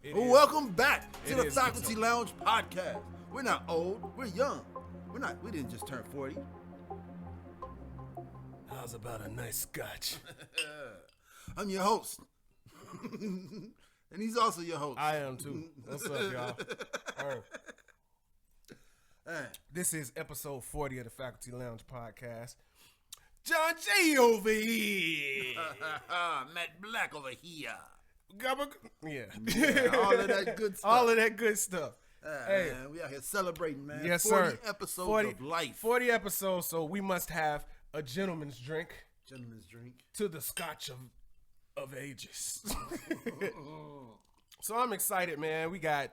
Welcome back to the Faculty Lounge podcast. We're not old, we're young. We didn't just turn 40. How's about a nice scotch? I'm your host. And he's also your host. I am too. What's up, y'all? This is episode 40 of the Faculty Lounge podcast. John J over here. Matt Black over here. Yeah, all of that good stuff. All of that good stuff. Hey, man, we out here celebrating, man. Yes, 40 sir. episodes of life. 40 episodes, so we must have a gentleman's drink. Gentleman's drink. To the scotch of ages. So I'm excited, man. We got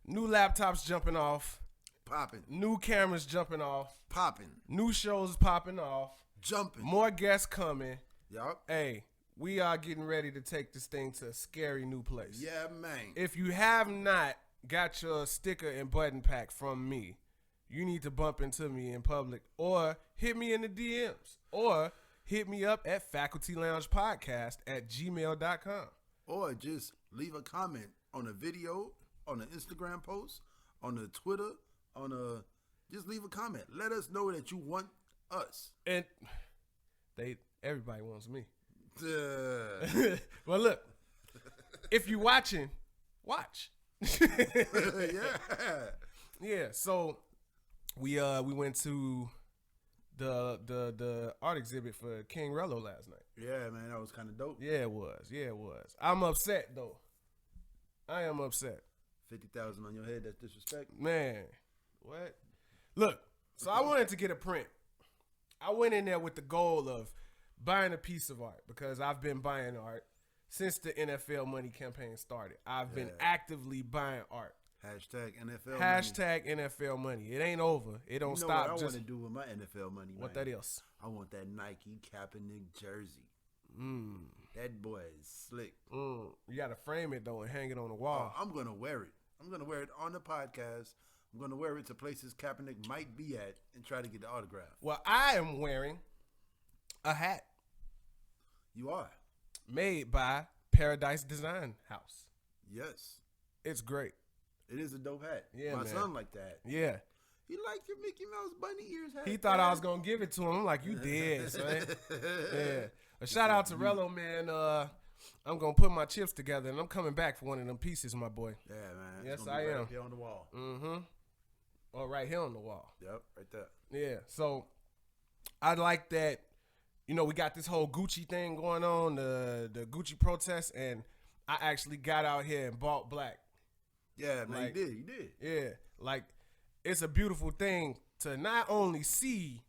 new laptops jumping off. Popping. New cameras jumping off. Popping. New shows popping off. Jumping. More guests coming. Yup. Hey, we are getting ready to take this thing to a scary new place. Yeah, man. If you have not got your sticker and button pack from me, you need to bump into me in public or hit me in the DMs or hit me up at facultyloungepodcast@gmail.com. Or just leave a comment on a video, on an Instagram post, on the Twitter, just leave a comment. Let us know that you want us. And everybody wants me. Well, look, if you're watching, watch. Yeah. So we went to the art exhibit for King Rello last night. Yeah, man, that was kind of dope. Yeah, it was. I'm upset though. I am upset. 50,000 on your head. That's disrespect, man. What? Look, so I wanted to get a print. I went in there with the goal of buying a piece of art because I've been buying art since the NFL money campaign started. I've been actively buying art. Hashtag NFL Hashtag money. NFL money. It ain't over. It don't stop. What I want to do with my NFL money, what man? That is? I want that Nike Kaepernick jersey. That boy is slick. You got to frame it, though, and hang it on the wall. I'm going to wear it. I'm going to wear it on the podcast. I'm going to wear it to places Kaepernick might be at and try to get the autograph. Well, I am wearing a hat. You are? Made by Paradise Design House. Yes. It's great. It is a dope hat. Yeah, My man. son liked that. Yeah. He liked your Mickey Mouse bunny ears hat. He thought I was going to give it to him. I'm like, you did, son. Yeah. A shout out to Rello, man. I'm going to put my chips together, and I'm coming back for one of them pieces, my boy. Yeah, man. Yes, I am. Right here on the wall. Or right here on the wall. Yep, right there. Yeah. So I like that. You know, we got this whole Gucci thing going on, the Gucci protest, and I actually got out here and bought black. Yeah, man, like, you did. Yeah, like it's a beautiful thing to not only see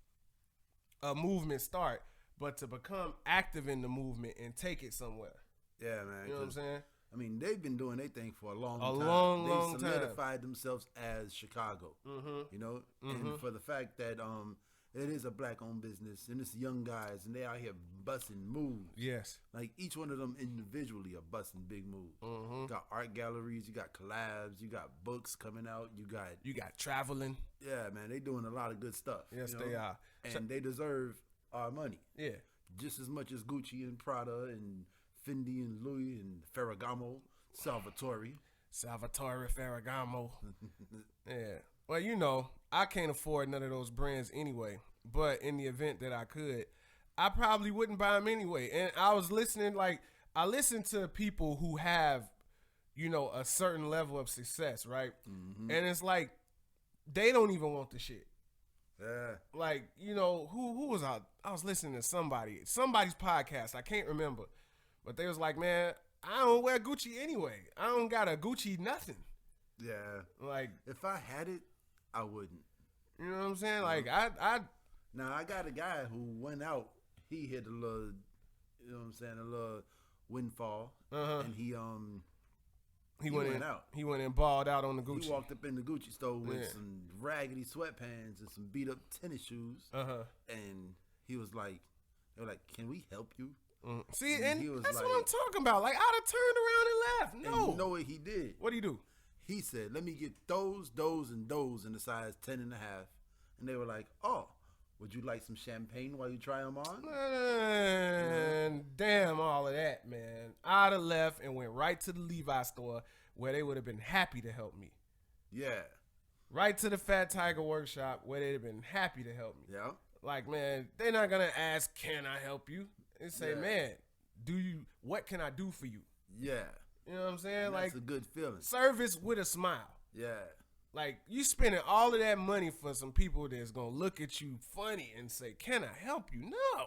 a movement start, but to become active in the movement and take it somewhere. Yeah, man. You know what I'm saying? I mean, they've been doing their thing for a long time. Long they solidified themselves as Chicago. You know, and for the fact that it is a black-owned business, and it's young guys, and they out here busting moves. Yes. Like, each one of them individually are busting big moves. You got art galleries, you got collabs, you got books coming out, you got traveling. Yeah, man, they doing a lot of good stuff. Yes, you know? they are. And they deserve our money. Yeah. Just as much as Gucci and Prada and Fendi and Louis and Ferragamo, Salvatore Ferragamo. Yeah. Well, you know, I can't afford none of those brands anyway. But in the event that I could, I probably wouldn't buy them anyway. And I was listening, I listen to people who have, you know, a certain level of success, right? And it's like, they don't even want the shit. Yeah. Like, you know, who was I? I was listening to somebody's podcast. I can't remember. But they was like, man, I don't wear Gucci anyway. I don't got a Gucci nothing. Yeah. Like, if I had it, I wouldn't. You know what I'm saying? Like, I Now, I got a guy who went out. He hit a little, you know what I'm saying, a little windfall. And he went out. He went and balled out on the Gucci. He walked up in the Gucci store with some raggedy sweatpants and some beat up tennis shoes. And he was like, they were like, can we help you? See, and that's like, what I'm talking about. Like, I'd have turned around and left. No. And you know what he did? What did he do? He said, let me get those, and those in the size 10 and a half. And they were like, oh, would you like some champagne while you try them on? Man, damn all of that, man. I'd have left and went right to the Levi store, where they would have been happy to help me. Yeah. Right to the Fat Tiger workshop where they'd have been happy to help me. Yeah. Like, man, they're not going to ask, can I help you? They say, Yeah. man, what can I do for you? Yeah. You know what I'm saying? And like, that's a good feeling. service with a smile. Yeah. Like, you spending all of that money for some people that's going to look at you funny and say, can I help you? No.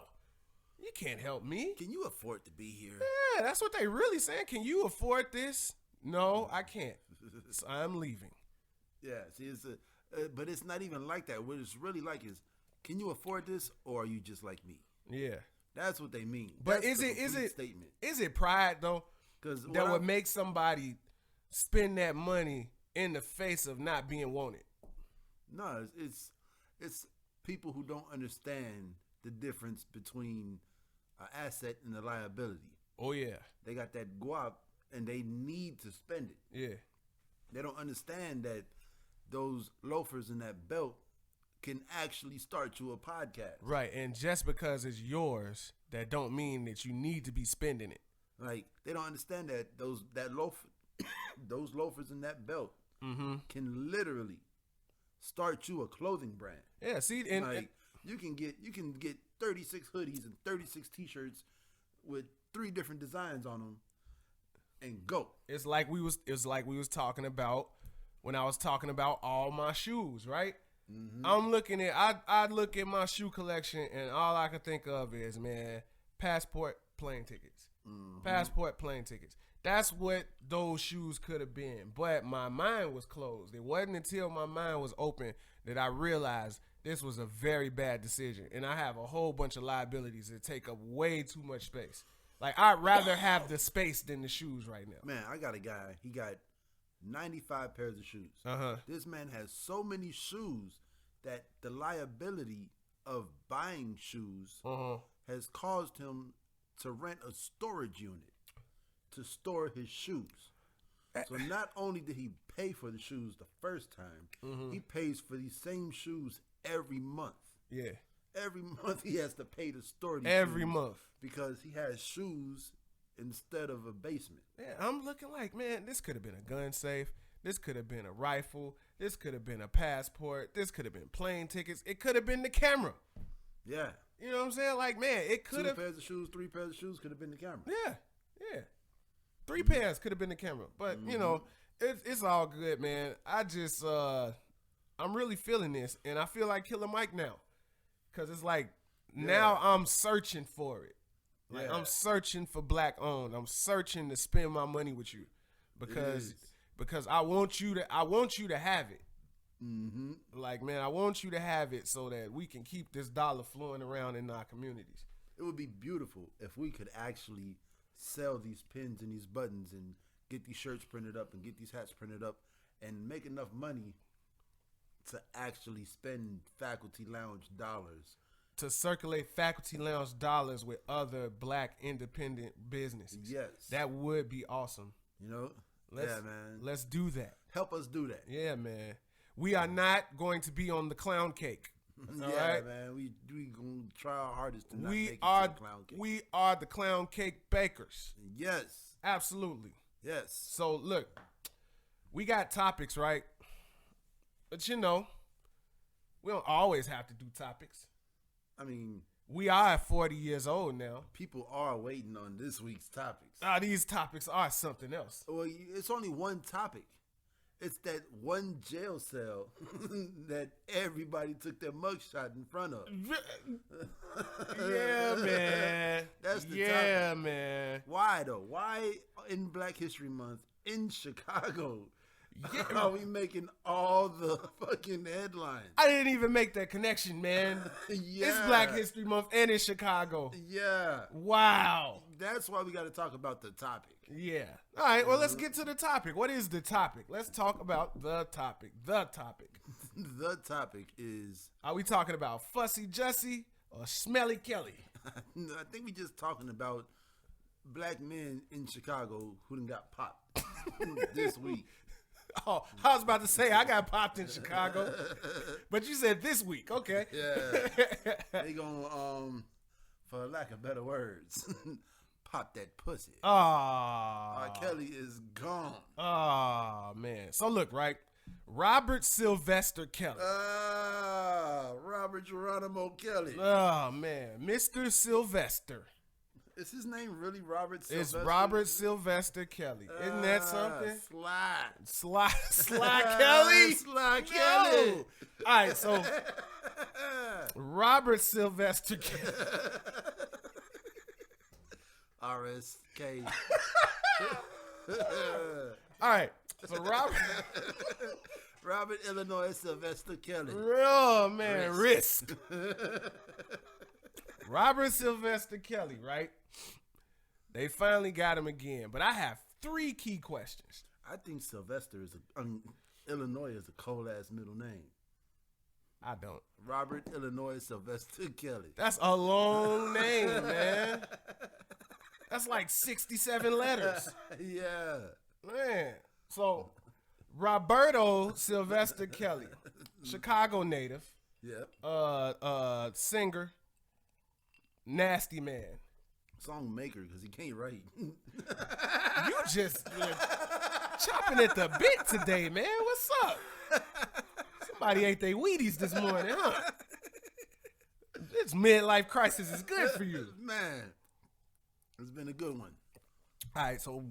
You can't help me. Can you afford to be here? Yeah, that's what they really saying. Can you afford this? No, I can't. So I'm leaving. Yeah. See, it's but it's not even like that. What it's really like is, can you afford this, or are you just like me? Yeah. That's what they mean. But That's is the it complete statement? Is it pride though? Because That would make somebody spend that money in the face of not being wanted. No, it's people who don't understand the difference between an asset and a liability. Oh yeah. They got that guap and they need to spend it. Yeah. They don't understand that those loafers in that belt can actually start you a podcast. Right. And just because it's yours, that don't mean that you need to be spending it. Like, they don't understand that those loafers in that belt can literally start you a clothing brand. Yeah, see, and Like, you can get 36 hoodies and 36 t-shirts with 3 different designs on them and go. it's like we was talking about when I was talking about all my shoes, right? I'm looking at I look at my shoe collection and all I can think of is, man, passport, plane tickets. Passport, plane tickets. That's what those shoes could have been. But my mind was closed. It wasn't until my mind was open that I realized this was a very bad decision. And I have a whole bunch of liabilities that take up way too much space. Like, I'd rather have the space than the shoes right now. Man, I got a guy. He got 95 pairs of shoes. This man has so many shoes that the liability of buying shoes has caused him to rent a storage unit to store his shoes. So not only did he pay for the shoes the first time, he pays for these same shoes every month. Yeah. Every month he has to pay to store these Every shoes month. because he has shoes instead of a basement. Yeah, I'm looking like, man, this could have been a gun safe. This could have been a rifle. This could have been a passport. This could have been plane tickets. It could have been the camera. Yeah. You know what I'm saying? Like, man, it could 2 have. pairs of shoes, 3 pairs of shoes could have been the camera. Yeah, yeah. 3 pairs could have been the camera. But, you know, it's all good, man. I just, I'm really feeling this. And I feel like Killer Mike now. Because it's like, now I'm searching for it. Like, I'm searching for black owned. I'm searching to spend my money with you. Because I want you to have it. Like, man, I want you to have it so that we can keep this dollar flowing around in our communities. It would be beautiful if we could actually sell these pins and these buttons and get these shirts printed up and get these hats printed up and make enough money to actually spend Faculty Lounge dollars. To circulate Faculty Lounge dollars with other black independent businesses. Yes. That would be awesome. You know? Man. Let's do that. Help us do that. Yeah, man. We are not going to be on the clown cake. All yeah, right? man. We gonna try our hardest to not We make it are to the clown cake. we are the clown cake bakers. Yes. Absolutely. Yes. So look, we got topics, right? But you know, we don't always have to do topics. I mean, We are 40 years old now. people are waiting on this week's topics. These topics are something else. Well, it's only one topic. It's that one jail cell that everybody took their mugshot in front of. Yeah, man. That's the yeah, topic. man. Why though? Why in Black History Month in Chicago Yeah. are we making all the fucking headlines? I didn't even make that connection, man. Yeah. It's Black History Month and it's Chicago. Yeah. Wow. That's why we got to talk about the topic. Yeah. All right, well, let's get to the topic. What is the topic? Let's talk about the topic. The topic. The topic is... Are we talking about Fussy Jussie or Smelly Kelly? I think we just talking about black men in Chicago who done got popped this week. Oh, I was about to say I got popped in Chicago, but you said this week. Okay. Yeah. They gonna, for lack of better words, pop that pussy. R. Kelly is gone. Oh, man. So look, right? Robert Sylvester Kelly. Robert Geronimo Kelly. Oh, man. Mr. Sylvester. Is his name really Robert Sylvester? It's Robert Sylvester Kelly. Isn't that something? Sly Kelly? Sly Kelly. All right, so Robert Sylvester Kelly. RSK. All right, so Robert Illinois Sylvester Kelly. Oh, man, risk. Robert Sylvester Kelly, right? They finally got him again. But I have 3 key questions. I think Sylvester is Illinois is a cold-ass middle name. I don't. Robert Illinois Sylvester Kelly. That's a long name, man. That's like 67 letters. Yeah. Man. So, Roberto Sylvester Kelly, Chicago native. Yep. Singer. Nasty man. Song maker because he can't write. You just chopping at the bit today, man. What's up? Somebody ate their Wheaties this morning, huh? This midlife crisis is good for you. Man, it's been a good one. All right, so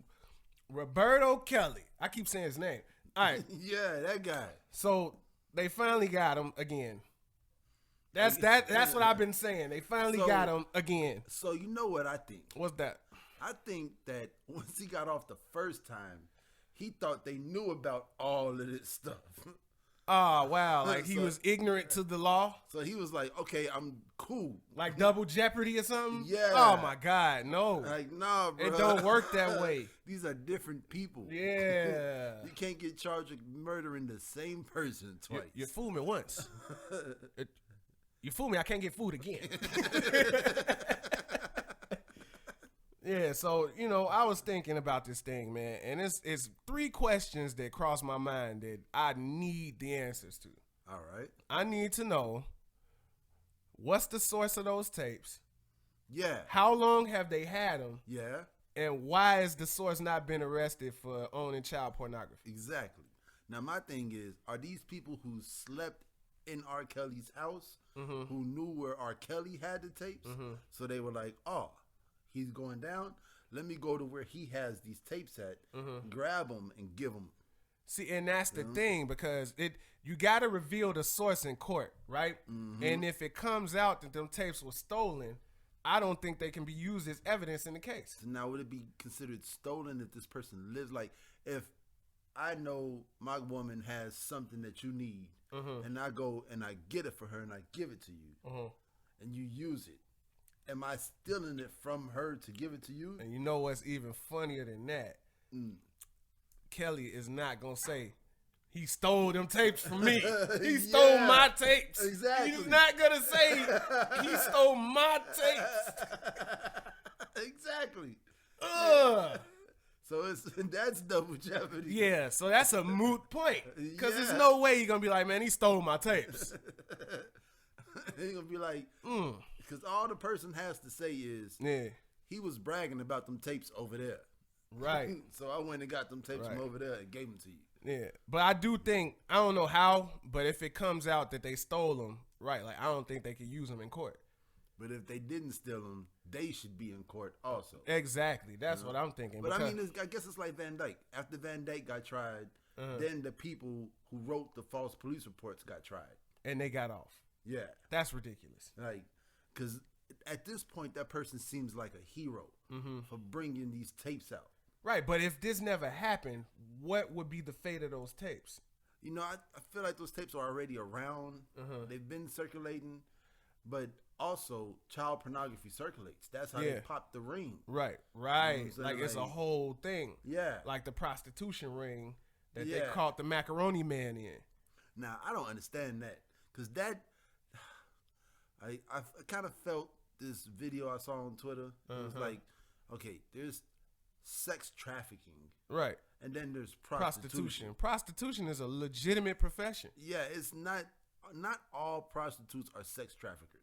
Roberto Kelly. I keep saying his name. All right. Yeah, that guy. So they finally got him again. That's what I've been saying. They finally got him again. So you know what I think? What's that? I think that once he got off the first time, he thought they knew about all of this stuff. Oh, wow. Like he was ignorant to the law? So he was like, okay, I'm cool. Like Double Jeopardy or something? Yeah. Oh, my God. No. Like, nah, bro. It don't work that way. These are different people. Yeah. You can't get charged with murdering the same person twice. You fooled me once. You fooled me. I can't get food again. Yeah, so, I was thinking about this thing, man, and it's 3 questions that cross my mind that I need the answers to. All right. I need to know, what's the source of those tapes? Yeah. How long have they had them? Yeah. And why has the source not been arrested for owning child pornography? Exactly. Now, my thing is, are these people who slept in R. Kelly's house, who knew where R. Kelly had the tapes, so they were like, oh, he's going down. Let me go to where he has these tapes at, grab them, and give them. See, and that's the thing, because you got to reveal the source in court, right? And if it comes out that them tapes were stolen, I don't think they can be used as evidence in the case. So now, would it be considered stolen if this person lives? Like, if I know my woman has something that you need, and I go and I get it for her and I give it to you, and you use it, am I stealing it from her to give it to you? And you know what's even funnier than that? Kelly is not going to say, he stole them tapes from me. He stole my tapes. Exactly. He's not going to say, he stole my tapes. Exactly. Ugh. So that's double jeopardy. Yeah, so that's a moot point. Because there's no way you're going to be like, man, he stole my tapes. He's going to be like, because all the person has to say is, he was bragging about them tapes over there. Right. So I went and got them tapes from over there and gave them to you. Yeah. But I do think, I don't know how, but if it comes out that they stole them, right, like I don't think they could use them in court. But if they didn't steal them, they should be in court also. Exactly. That's what I'm thinking. But I mean, I guess it's like Van Dyke. After Van Dyke got tried, then the people who wrote the false police reports got tried. And they got off. Yeah. That's ridiculous. Like, because at this point, that person seems like a hero for bringing these tapes out. Right, but if this never happened, what would be the fate of those tapes? You know, I feel like those tapes are already around. They've been circulating, but also child pornography circulates. That's how they pop the ring. Right. You know like it's a whole thing. Yeah. Like the prostitution ring that they caught the macaroni man in. Now, I don't understand that, because that, I kind of felt this video I saw on Twitter. It was like, okay, there's sex trafficking. Right. And then there's prostitution. Prostitution is a legitimate profession. Yeah, it's not all prostitutes are sex traffickers.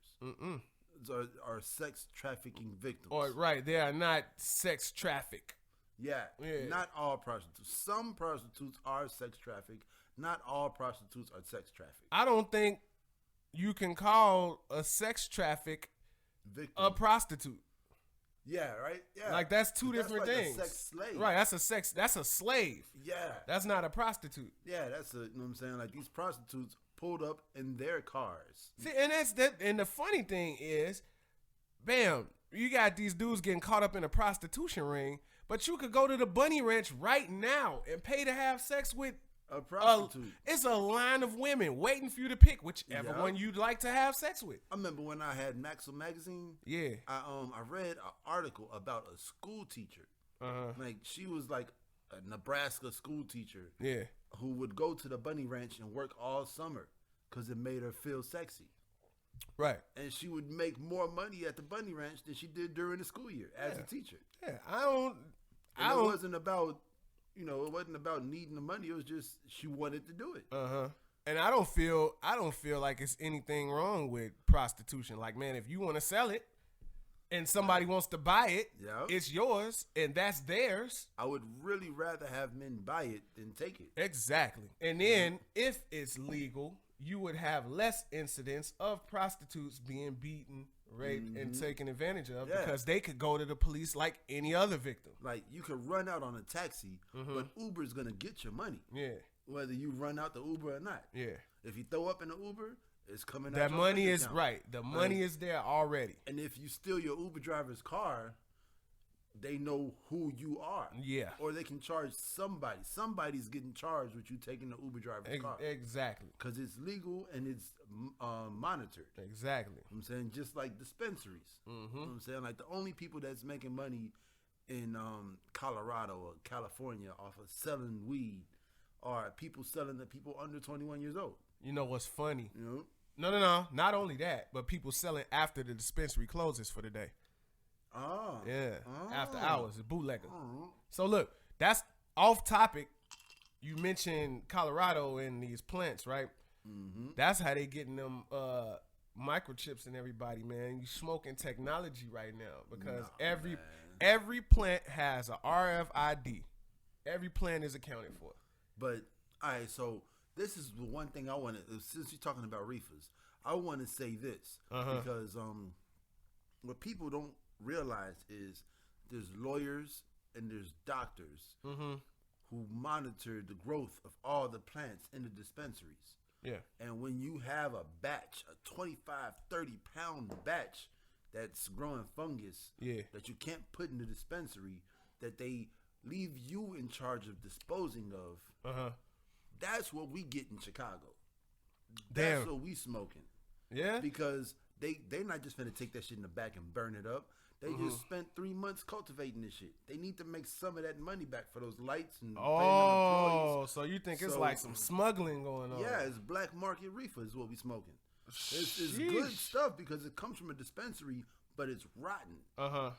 prostitutes are sex trafficking victims. Or right, they are not sex traffic. Yeah, not all prostitutes. Some prostitutes are sex trafficked. Not all prostitutes are sex trafficked. I don't think you can call a sex traffic victim a prostitute. Yeah, right. Yeah, like that's two different things. A sex slave. Right, that's a slave. Yeah, that's not a prostitute. Yeah, that's a, you know what I'm saying. Like these prostitutes pulled up in their cars. See, and that's that. And the funny thing is, bam, you got these dudes getting caught up in a prostitution ring, but you could go to the Bunny Ranch right now and pay to have sex with a prostitute. It's a line of women waiting for you to pick whichever one you'd like to have sex with. I remember when I had Maxwell magazine. Yeah, I read an article about a school teacher. Like she was like a Nebraska school teacher. Yeah, who would go to the Bunny Ranch and work all summer because it made her feel sexy. Right, and she would make more money at the Bunny Ranch than she did during the school year as a teacher. Yeah, it wasn't about. You know, it wasn't about needing the money. It was just she wanted to do it. And I don't feel like it's anything wrong with prostitution. Like, man, if you want to sell it and somebody wants to buy it, it's yours and that's theirs. I would really rather have men buy it than take it. Exactly. And then if it's legal, you would have less incidents of prostitutes being beaten, raped, and taken advantage of because they could go to the police like any other victim. Like you could run out on a taxi, but Uber's gonna get your money. Yeah. Whether you run out the Uber or not. Yeah. If you throw up in the Uber, it's coming out. That money is right. The money is there already. And if you steal your Uber driver's car, they know who you are. Yeah. Or they can charge somebody. Somebody's getting charged with you taking the Uber driver's car. Exactly. Because it's legal and it's monitored. Exactly. I'm saying just like dispensaries. You know what I'm saying? Like the only people that's making money in Colorado or California off of selling weed are people selling to people under 21 years old. You know what's funny? You No. know? Not only that, but people selling after the dispensary closes for the day. Oh. Yeah. After hours, a bootlegger. So look, that's off topic. You mentioned Colorado and these plants, right? That's how they getting them microchips in everybody, man. You smoking technology right now because every plant has a RFID. Every plant is accounted for. But all right, so this is the one thing I want to. Since you're talking about reefers, I want to say this because what people don't realize is there's lawyers and there's doctors who monitor the growth of all the plants in the dispensaries. Yeah. And when you have a batch, a 25, 30 pound batch that's growing fungus that you can't put in the dispensary, that they leave you in charge of disposing of, that's what we get in Chicago. That's what we smoking. Yeah. Because they're not just finna take that shit in the back and burn it up. They just spent 3 months cultivating this shit. They need to make some of that money back for those lights and paying them employees. So you think it's like some smuggling going on? Yeah, it's black market reefer is what we smoking. It's good stuff because it comes from a dispensary, but it's rotten.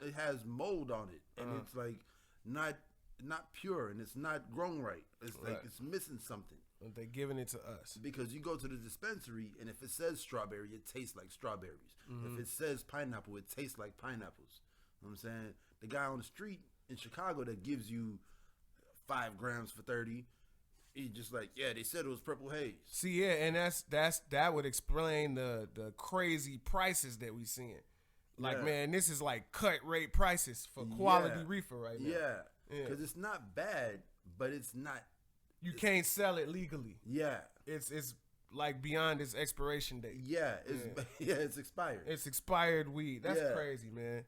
It has mold on it, and it's like not pure, and it's not grown right. It's like it's missing something. They're giving it to us. Because you go to the dispensary, and if it says strawberry, it tastes like strawberries. If it says pineapple, it tastes like pineapples. You know what I'm saying? The guy on the street in Chicago that gives you 5 grams for 30, he's just like, yeah, they said it was Purple Haze. See, yeah, and that would explain the crazy prices that we seeing. Like, man, this is like cut rate prices for quality reefer right now. Yeah, because it's not bad, but it's not. You can't sell it legally. Yeah, it's like beyond its expiration date. Yeah, it's expired. It's expired weed. That's crazy, man.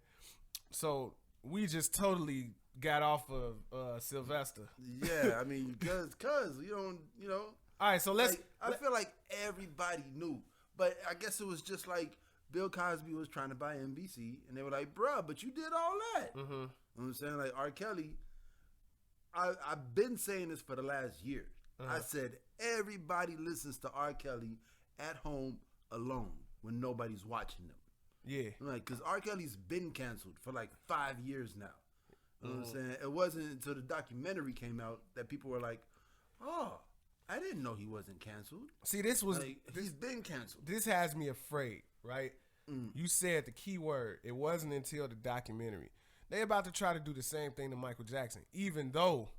So we just totally got off of Sylvester. Yeah, I mean, cause you know. All right, so I feel like everybody knew, but I guess it was just like Bill Cosby was trying to buy NBC, and they were like, "Bruh, but you did all that." You know what I'm saying? Like R. Kelly. I've been saying this for the last year. I said everybody listens to R. Kelly at home alone when nobody's watching them. Yeah. Like, because R. Kelly's been canceled for like 5 years now. You know what I'm saying? It wasn't until the documentary came out that people were like, oh, I didn't know he wasn't canceled. See, this was... Like, he's been canceled. This has me afraid, right? You said the key word. It wasn't until the documentary. They about to try to do the same thing to Michael Jackson, even though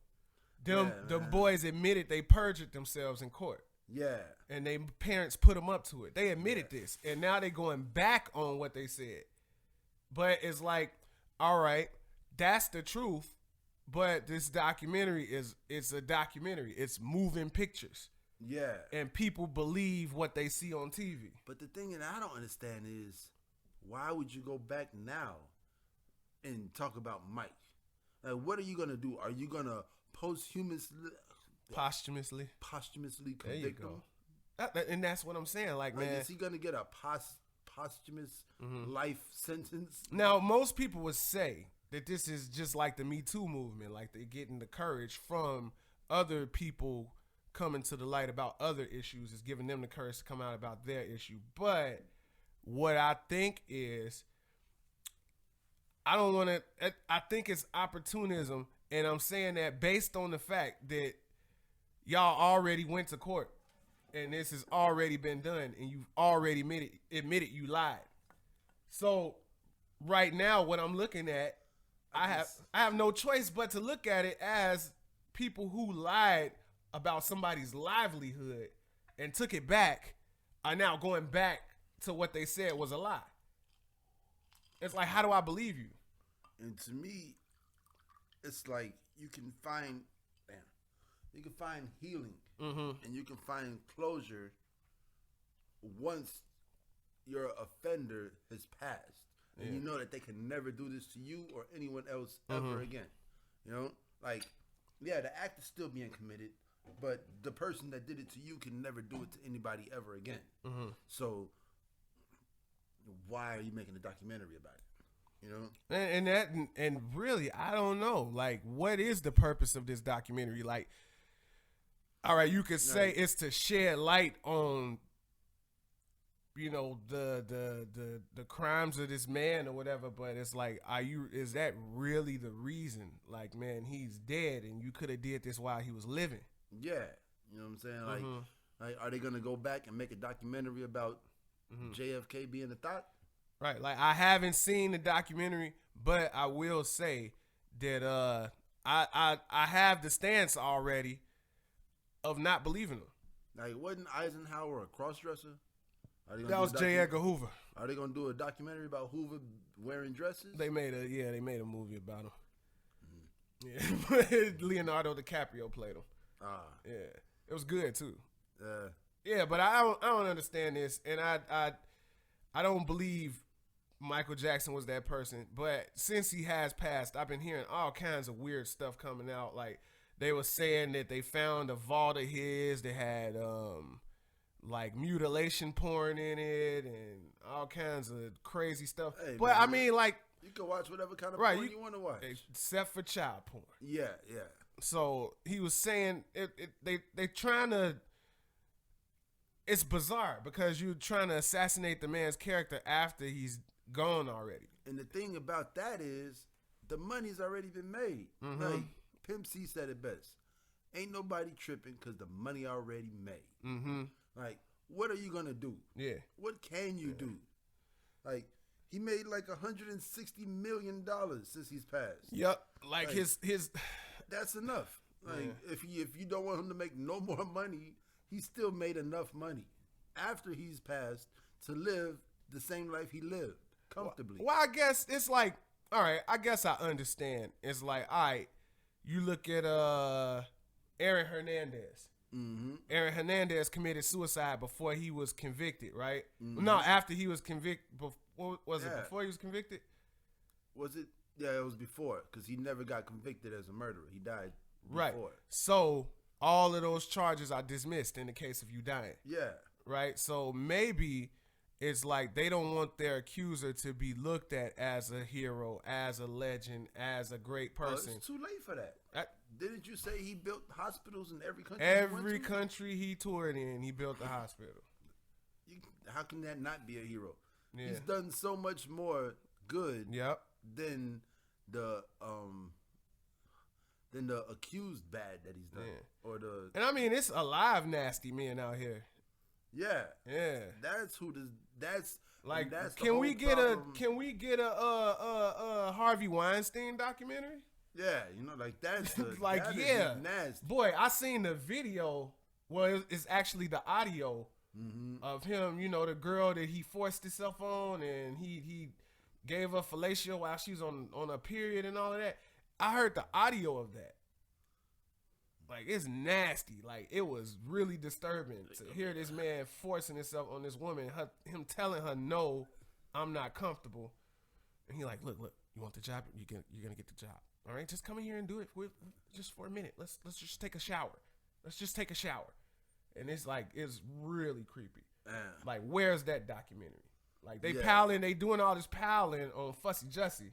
them boys admitted they perjured themselves in court. Yeah. And their parents put them up to it. They admitted this. And now they're going back on what they said. But it's like, all right, that's the truth. But this documentary it's a documentary. It's moving pictures. Yeah. And people believe what they see on TV. But the thing that I don't understand is, why would you go back now and talk about Mike? Like, what are you going to do? Are you going to posthumously convict him? And that's what I'm saying. Like, man, is he going to get a posthumous life sentence? Now, most people would say that this is just like the Me Too movement. Like, they're getting the courage from other people coming to the light about other issues, is giving them the courage to come out about their issue. But what I think is, I think it's opportunism, and I'm saying that based on the fact that y'all already went to court, and this has already been done, and you've already admitted you lied. So right now, what I'm looking at, I have no choice but to look at it as people who lied about somebody's livelihood and took it back are now going back to what they said was a lie. It's like, how do I believe you? And to me, it's like you can find healing, and you can find closure once your offender has passed, and you know that they can never do this to you or anyone else ever again. You know, like, yeah, the act is still being committed, but the person that did it to you can never do it to anybody ever again. So why are you making a documentary about it? You know, and really, I don't know. Like, what is the purpose of this documentary? Like, all right, you could say it's to shed light on, you know, the crimes of this man or whatever. But it's like, is that really the reason? Like, man, he's dead, and you could have did this while he was living. Yeah, you know what I'm saying? Like, are they gonna go back and make a documentary about JFK being a thought? Right, like, I haven't seen the documentary, but I will say that I have the stance already of not believing him. Like, wasn't Eisenhower a cross-dresser? That was J. Edgar Hoover. Are they gonna do a documentary about Hoover wearing dresses? They made a movie about him. Yeah, Leonardo DiCaprio played him. Yeah, it was good too. Yeah, but I don't understand this, and I don't believe Michael Jackson was that person. But since he has passed, I've been hearing all kinds of weird stuff coming out. Like, they were saying that they found a vault of his that had like mutilation porn in it and all kinds of crazy stuff. Hey, but man, I mean, like, you can watch whatever kind of porn you want to watch, except for child porn. Yeah. So he was saying they trying to. It's bizarre because you're trying to assassinate the man's character after he's gone already. And the thing about that is, the money's already been made. Like, Pimp C said it best. Ain't nobody tripping because the money already made. Like, what are you going to do? Yeah. What can you do? Like, he made like $160 million since he's passed. Yep. Like his that's enough. Like, if you don't want him to make no more money, he still made enough money after he's passed to live the same life he lived comfortably. Well, I guess it's like, all right, I guess I understand. It's like, all right, you look at Aaron Hernandez. Aaron Hernandez committed suicide before he was convicted, right? No, after he was convicted. Was it before he was convicted? Was it? Yeah, it was before, because he never got convicted as a murderer. He died before. Right. So all of those charges are dismissed in the case of you dying. Yeah. Right? So maybe it's like they don't want their accuser to be looked at as a hero, as a legend, as a great person. It's too late for that. Didn't you say he built hospitals in every country? Every country he toured in, he built a hospital. How can that not be a hero? Yeah. He's done so much more good than the accused bad that he's done. Yeah. And I mean, it's alive nasty men out here. Yeah. Yeah. That's Like, can we get a Harvey Weinstein documentary? Yeah, like that's like that yeah, is nasty. Boy, I seen the video. Well, it's actually the audio of him. The girl that he forced himself on, and he gave her fellatio while she was on a period and all of that. I heard the audio of that. Like, it's nasty. Like, it was really disturbing to hear this man forcing himself on this woman. Him telling her, no, I'm not comfortable. And he like, look, you want the job? You're gonna get the job. All right, just come in here and do it just for a minute. Let's just take a shower. Let's just take a shower. And it's really creepy. Like, where's that documentary? Like, they doing all this piling on Fussy Jussie,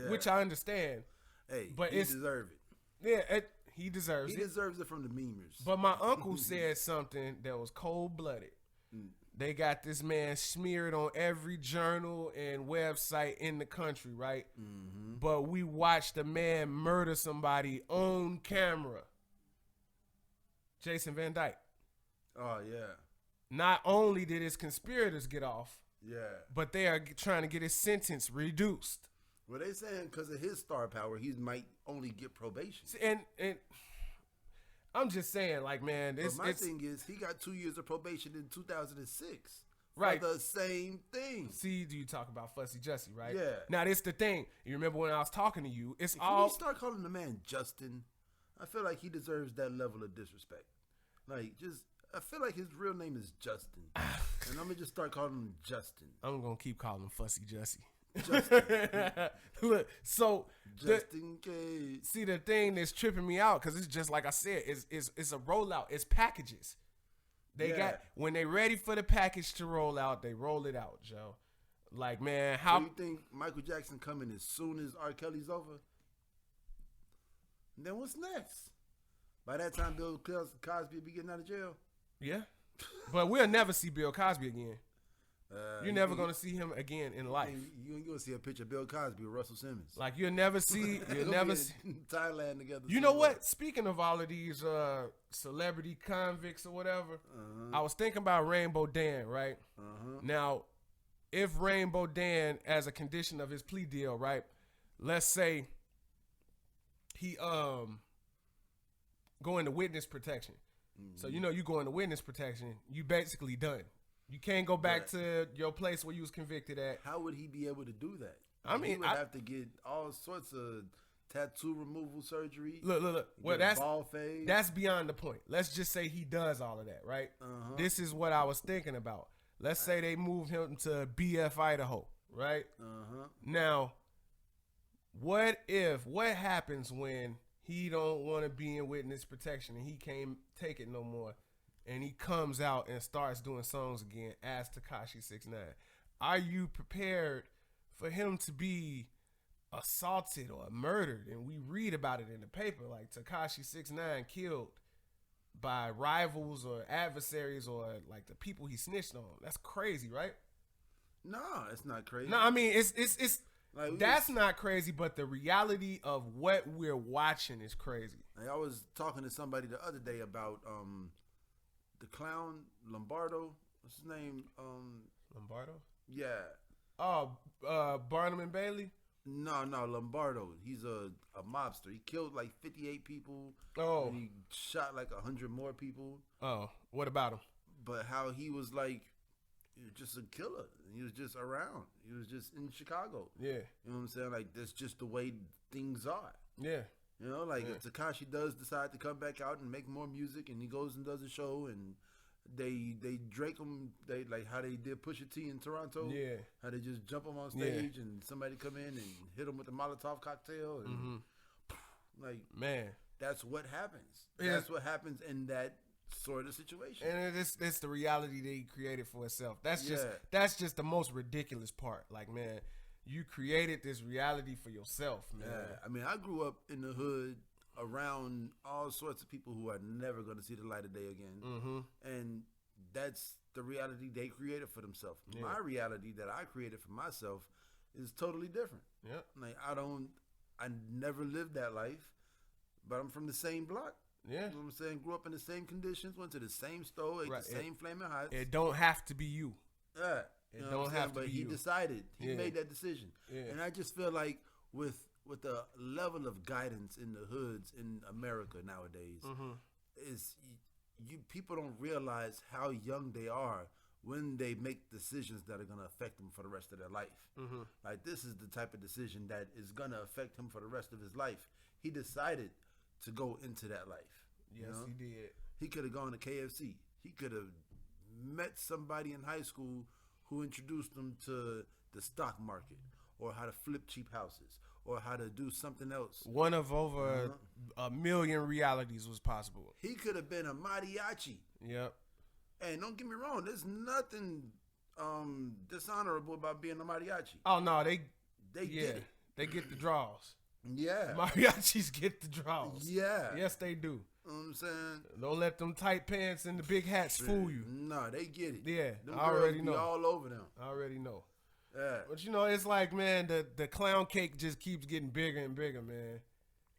which I understand. Hey, but he deserves it. Yeah, he deserves it. He deserves it from the memers. But my uncle said something that was cold-blooded. They got this man smeared on every journal and website in the country, right? Mm-hmm. But we watched a man murder somebody on camera. Jason Van Dyke. Oh, yeah. Not only did his conspirators get off, but they are trying to get his sentence reduced. Well, they saying because of his star power, he might only get probation. And I'm just saying, like, man, my thing is, he got 2 years of probation in 2006. Right. For the same thing. See, do you talk about Fussy Jussie, right? Yeah. Now, this the thing. You remember when I was talking to you, Can you start calling the man Justin? I feel like he deserves that level of disrespect. Like, I feel like his real name is Justin. And I'm going to just start calling him Justin. I'm going to keep calling him Fussy Jussie. Justin. Look, so just in case. See, the thing that's tripping me out, because it's just like I said, it's a rollout. It's packages. They got, when they ready for the package to roll out, they roll it out, Joe. Like, man, how do you think Michael Jackson coming as soon as R. Kelly's over? Then what's next? By that time, Bill Cosby will be getting out of jail. Yeah, but we'll never see Bill Cosby again. You're never gonna see him again in life. You're gonna see a picture of Bill Cosby with Russell Simmons. Like, you'll never see in Thailand together. You know what? Speaking of all of these celebrity convicts or whatever, I was thinking about Rainbow Dan, right? Now, if Rainbow Dan, as a condition of his plea deal, right? Let's say he go into witness protection. So you go into witness protection, you basically done. You can't go back to your place where you was convicted at. How would he be able to do that? I mean, he would have to get all sorts of tattoo removal surgery. Look. Well, bald fade. That's beyond the point. Let's just say he does all of that, right? This is what I was thinking about. Let's say they move him to BF Idaho, right? Now, what happens when he don't want to be in witness protection and he can't take it no more, and he comes out and starts doing songs again as Tekashi 6ix9ine? Are you prepared for him to be assaulted or murdered? And we read about it in the paper, like Tekashi 6ix9ine killed by rivals or adversaries or like the people he snitched on. That's crazy, right? No, it's not crazy. No, I mean, it's like, that's not crazy, but the reality of what we're watching is crazy. Like, I was talking to somebody the other day about the clown Lombardo. What's his name? Lombardo? Yeah. Oh, Barnum and Bailey? No, Lombardo. He's a mobster. He killed like 58 people. Oh. And he shot like 100 more people. Oh, what about him? But how he was like just a killer. He was just around. He was just in Chicago. Yeah. You know what I'm saying? Like, that's just the way things are. Yeah. You know, like if Tekashi does decide to come back out and make more music, and he goes and does a show, and they drake him, they like how they did Pusha T in Toronto. Yeah. How they just jump him on stage and somebody come in and hit him with a Molotov cocktail, and like, man, that's what happens. Yeah. That's what happens in that sort of situation. And it's the reality that he created for himself. That's just the most ridiculous part. Like, man, you created this reality for yourself, man. Yeah. I mean, I grew up in the hood around all sorts of people who are never going to see the light of day again. And that's the reality they created for themselves. Yeah. My reality that I created for myself is totally different. Yeah. Like, I never lived that life, but I'm from the same block. Yeah. You know what I'm saying? Grew up in the same conditions, went to the same store, ate the same flaming hots. It don't have to be you. Yeah. It don't have to but be he you. decided. He made that decision. Yeah. And I just feel like with the level of guidance in the hoods in America nowadays, is you people don't realize how young they are when they make decisions that are going to affect them for the rest of their life. Like, this is the type of decision that is going to affect him for the rest of his life. He decided to go into that life. Yes, he did. He could have gone to KFC. He could have met somebody in high school who introduced him to the stock market or how to flip cheap houses or how to do something else. One of over a million realities was possible. He could have been a mariachi. Yep. And don't get me wrong, there's nothing dishonorable about being a mariachi. Oh no, they get it. They get the draws. Yeah. Mariachis get the draws. Yeah. Yes, they do. You know what I'm saying? Don't let them tight pants and the big hats fool you. No, they get it. Yeah, them I already know. Be all over them. I already know. Yeah. But it's like, man, the clown cake just keeps getting bigger and bigger, man.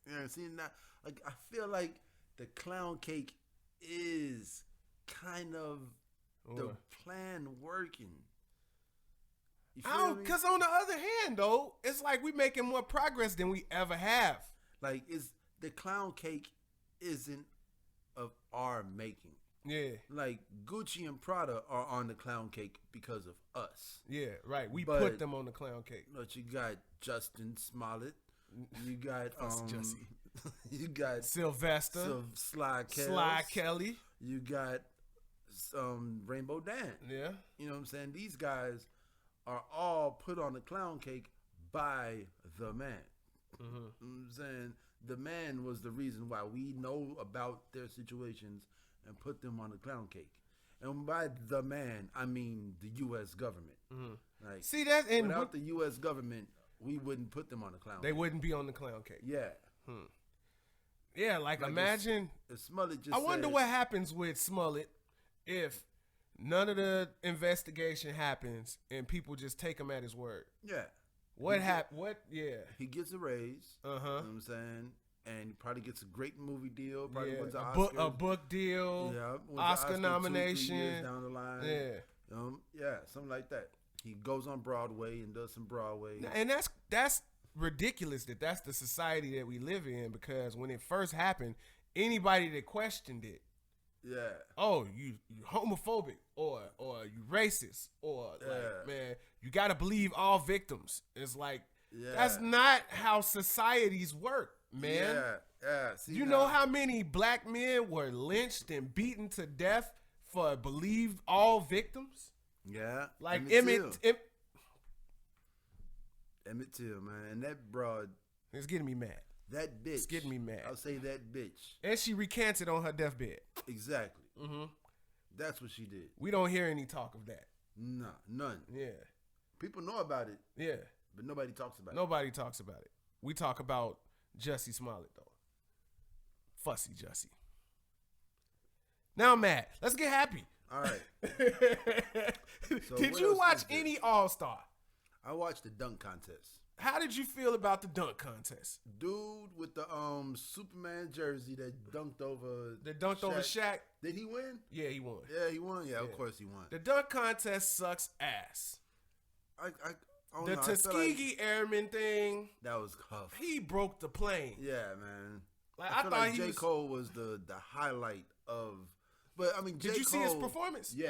Yeah, see, now, like, I feel like the clown cake is kind of the plan working. Because on the other hand, though, it's like we making more progress than we ever have. Like, the clown cake isn't of our making. Yeah. Like, Gucci and Prada are on the clown cake because of us. Yeah, right. We put them on the clown cake. But you got Justin Smollett. You got Jussie. You got Sylvester. Sly Kelly. You got Rainbow Dan. Yeah. You know what I'm saying? These guys are all put on the clown cake by the man. You know what I'm saying? The man was the reason why we know about their situations and put them on the clown cake. And by the man, I mean the U.S. government. Like, see that? And without the U.S. government, we wouldn't put them on the clown cake. They wouldn't be on the clown cake. Yeah. Yeah, like imagine. Smollett just I wonder what happens with Smollett if none of the investigation happens and people just take him at his word. Yeah. What happened? What? Yeah. He gets a raise. You know what I'm saying? And he probably gets a great movie deal. Probably wins an Oscar. A book deal. Yeah. Oscar nomination. 2-3 years down the line. Yeah. Yeah, something like that. He goes on Broadway and does some Broadway. And that's ridiculous that's the society that we live in, because when it first happened, anybody that questioned it, oh, you homophobic or you racist or like, man, you got to believe all victims. It's like, that's not how societies work, man. Yeah. See, you know how many black men were lynched and beaten to death for believe all victims? Yeah. Like Emmett Till, man. And that broad. It's getting me mad. That bitch. It's getting me mad. I'll say that bitch. And she recanted on her deathbed. Exactly. That's what she did. We don't hear any talk of that. Nah, none. Yeah. People know about it. Yeah. But nobody talks about it. Nobody talks about it. We talk about Jussie Smollett, though. Fussy Jussie. Now I'm mad. Let's get happy. All right. So did you watch any All-Star? I watched the dunk contest. How did you feel about the dunk contest? Dude with the Superman jersey that dunked over Shaq. Did he win? Yeah, he won. Yeah, he won. Yeah, of course he won. The dunk contest sucks ass. The Tuskegee Airman thing. That was tough. He broke the plane. Yeah, man. Like, I feel like J. Cole was the highlight of. But I mean, did you see his performance? Yeah.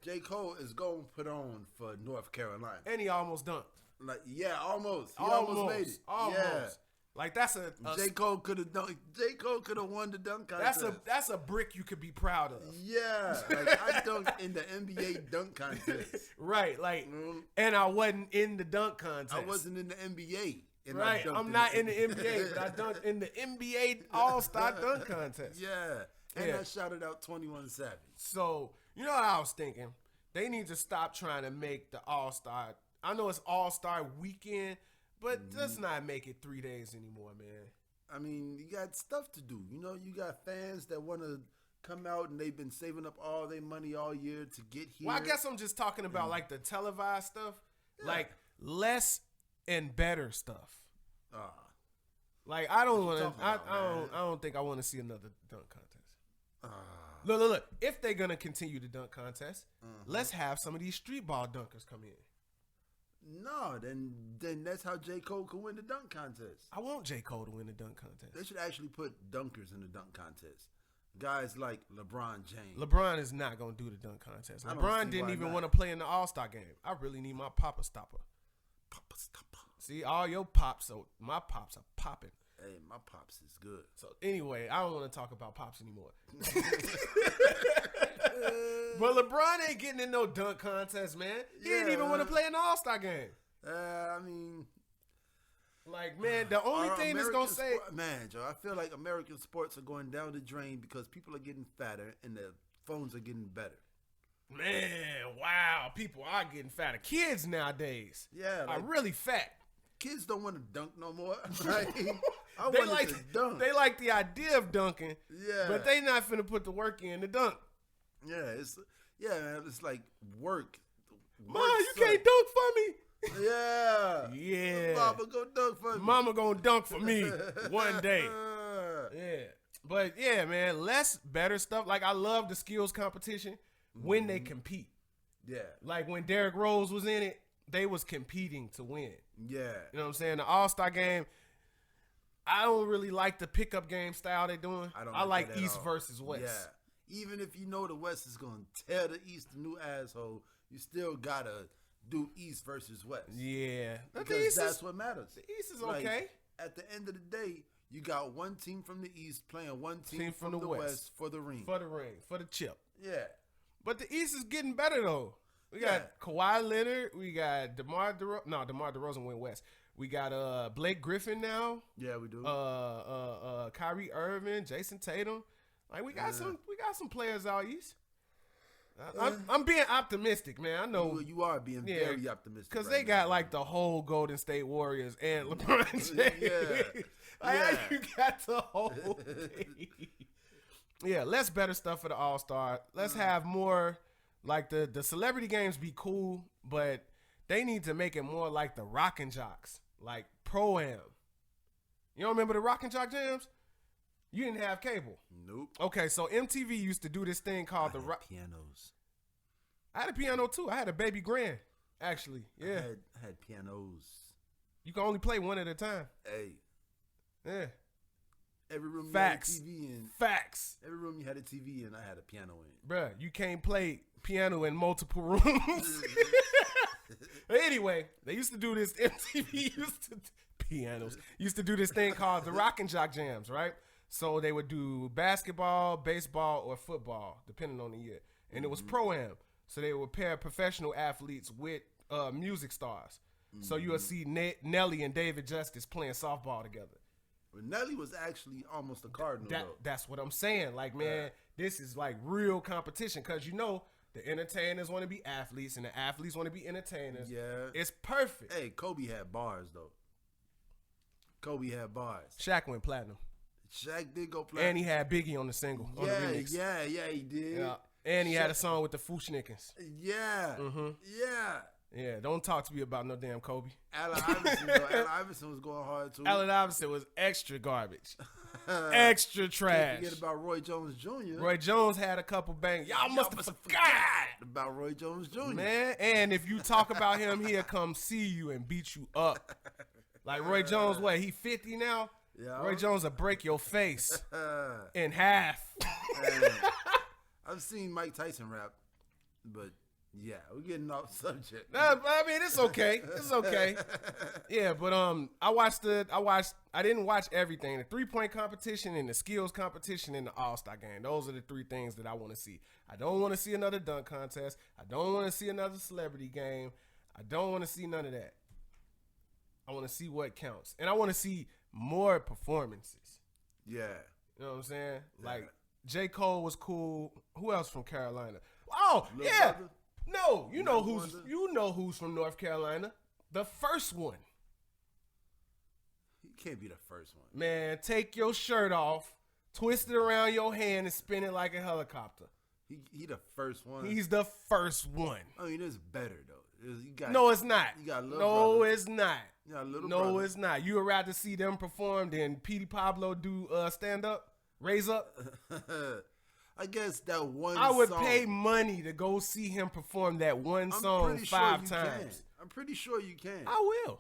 J. Cole is going to put on for North Carolina, and he almost dunked. Like, yeah, almost. He almost made it. Almost. Yeah. Like, that's a J. Cole could have done. J. Cole could have won the dunk contest. That's a brick you could be proud of. Yeah, like I dunked in the NBA dunk contest. Right, like, and I wasn't in the dunk contest. I wasn't in the NBA. Right, I'm not in the NBA, but I dunked in the NBA All-Star dunk contest. Yeah, and I shouted out 21 Savage. So, you know what I was thinking? They need to stop trying to make the All-Star. I know it's All-Star weekend, but let's not make it 3 days anymore, man. I mean, you got stuff to do. You know, you got fans that want to come out and they've been saving up all their money all year to get here. Well, I guess I'm just talking about like the televised stuff, like less and better stuff. Like I don't want to. I don't think I want to see another dunk contest. Look. If they're gonna continue the dunk contest, let's have some of these street ball dunkers come in. No, then that's how J. Cole can win the dunk contest. I want J. Cole to win the dunk contest. They should actually put dunkers in the dunk contest. Guys like LeBron James. LeBron is not gonna do the dunk contest. LeBron didn't even want to play in the All-Star game. I really need my Papa Stopper. Papa Stopper. See, all your pops, so my pops are popping. Hey, my pops is good. So anyway, I don't want to talk about pops anymore. But LeBron ain't getting in no dunk contest, man. He didn't even want to play in the All-Star game. I mean, like, man, the only thing that's gonna say, man, Joe, I feel like American sports are going down the drain because people are getting fatter and the phones are getting better. Man, wow, people are getting fatter. Kids nowadays, are really fat. Kids don't want to dunk no more. Like, they like to dunk. They like the idea of dunking, but they not finna put the work in to dunk. Man, it's like work. Mom, you can't dunk for me. Yeah. Mama gonna dunk for me. Mama gonna dunk for me one day. But yeah, man, less better stuff. Like, I love the skills competition when they compete. Yeah. Like when Derrick Rose was in it, they was competing to win. Yeah. You know what I'm saying? The All-Star game, I don't really like the pickup game style they're doing. I like East versus West. Yeah. Even if you know the West is going to tear the East a new asshole, you still got to do East versus West. Yeah. Because that's what matters. The East is okay. At the end of the day, you got one team from the East playing one team from the West for the ring. For the ring. For the chip. Yeah. But the East is getting better, though. We got Kawhi Leonard. We got DeMar DeRozan went west. We got Blake Griffin now. Yeah, we do. Kyrie Irving, Jason Tatum. Like we got some players out east. I'm being optimistic, man. I know you are being very optimistic because they got like the whole Golden State Warriors and LeBron James. You got the whole thing. Yeah, less better stuff for the All-Star. Let's have more. Like, the celebrity games be cool, but they need to make it more like the Rockin' Jocks, like Pro-Am. You don't remember the Rockin' Jock jams? You didn't have cable. Nope. Okay, so MTV used to do this thing called pianos. I had a piano, too. I had a baby grand, actually. Yeah. I had pianos. You can only play one at a time. Hey. Yeah. Every room you had a TV in. Facts. Every room you had a TV in, I had a piano in. Bruh, you can't play piano in multiple rooms. But anyway, they used to do this. MTV used to do this thing called the Rockin' Jock Jams, right? So they would do basketball, baseball, or football, depending on the year. And it was Pro-Am. So they would pair professional athletes with music stars. So you would see Nelly and David Justice playing softball together. But Nelly was actually almost a Cardinal, though. That's what I'm saying. Like, man, this is like real competition because, you know, the entertainers want to be athletes and the athletes want to be entertainers. Yeah. It's perfect. Hey, Kobe had bars, though. Kobe had bars. Shaq went platinum. Shaq did go platinum. And he had Biggie on the single. On the remix. Yeah, he did. Yeah. And he had a song with the Fushnikins. Yeah. Mm-hmm. Yeah. Yeah, don't talk to me about no damn Kobe. Allen Iverson, though. Allen Iverson was going hard, too. Allen Iverson was extra garbage. Extra trash. Can't forget about Roy Jones Jr. Roy Jones had a couple bangs. Y'all must have forgot about Roy Jones Jr. Man, and if you talk about him, he'll come see you and beat you up. Like Roy Jones, what, he 50 now? Yeah. Roy Jones will break your face in half. I've seen Mike Tyson rap, but... yeah, we're getting off subject. I mean, it's okay. It's okay. Yeah, but I didn't watch everything. The 3-point competition and the skills competition and the All-Star game. Those are the three things that I want to see. I don't want to see another dunk contest. I don't want to see another celebrity game. I don't want to see none of that. I want to see what counts. And I want to see more performances. Yeah. You know what I'm saying? Yeah. Like, J. Cole was cool. Who else from Carolina? Oh, Lil yeah. Brother? No, you know who's from North Carolina. The first one. He can't be the first one. Man, take your shirt off, twist it around your hand, and spin it like a helicopter. He the first one. He's the first one. I mean, it's better though. No, it's not. You got little no, brother. It's not. You got little no, brother. It's not. You would rather see them perform than Petey Pablo do stand up, raise up. I guess that one. I would song, pay money to go see him perform that one song 5 times. I'm pretty sure you can. I will.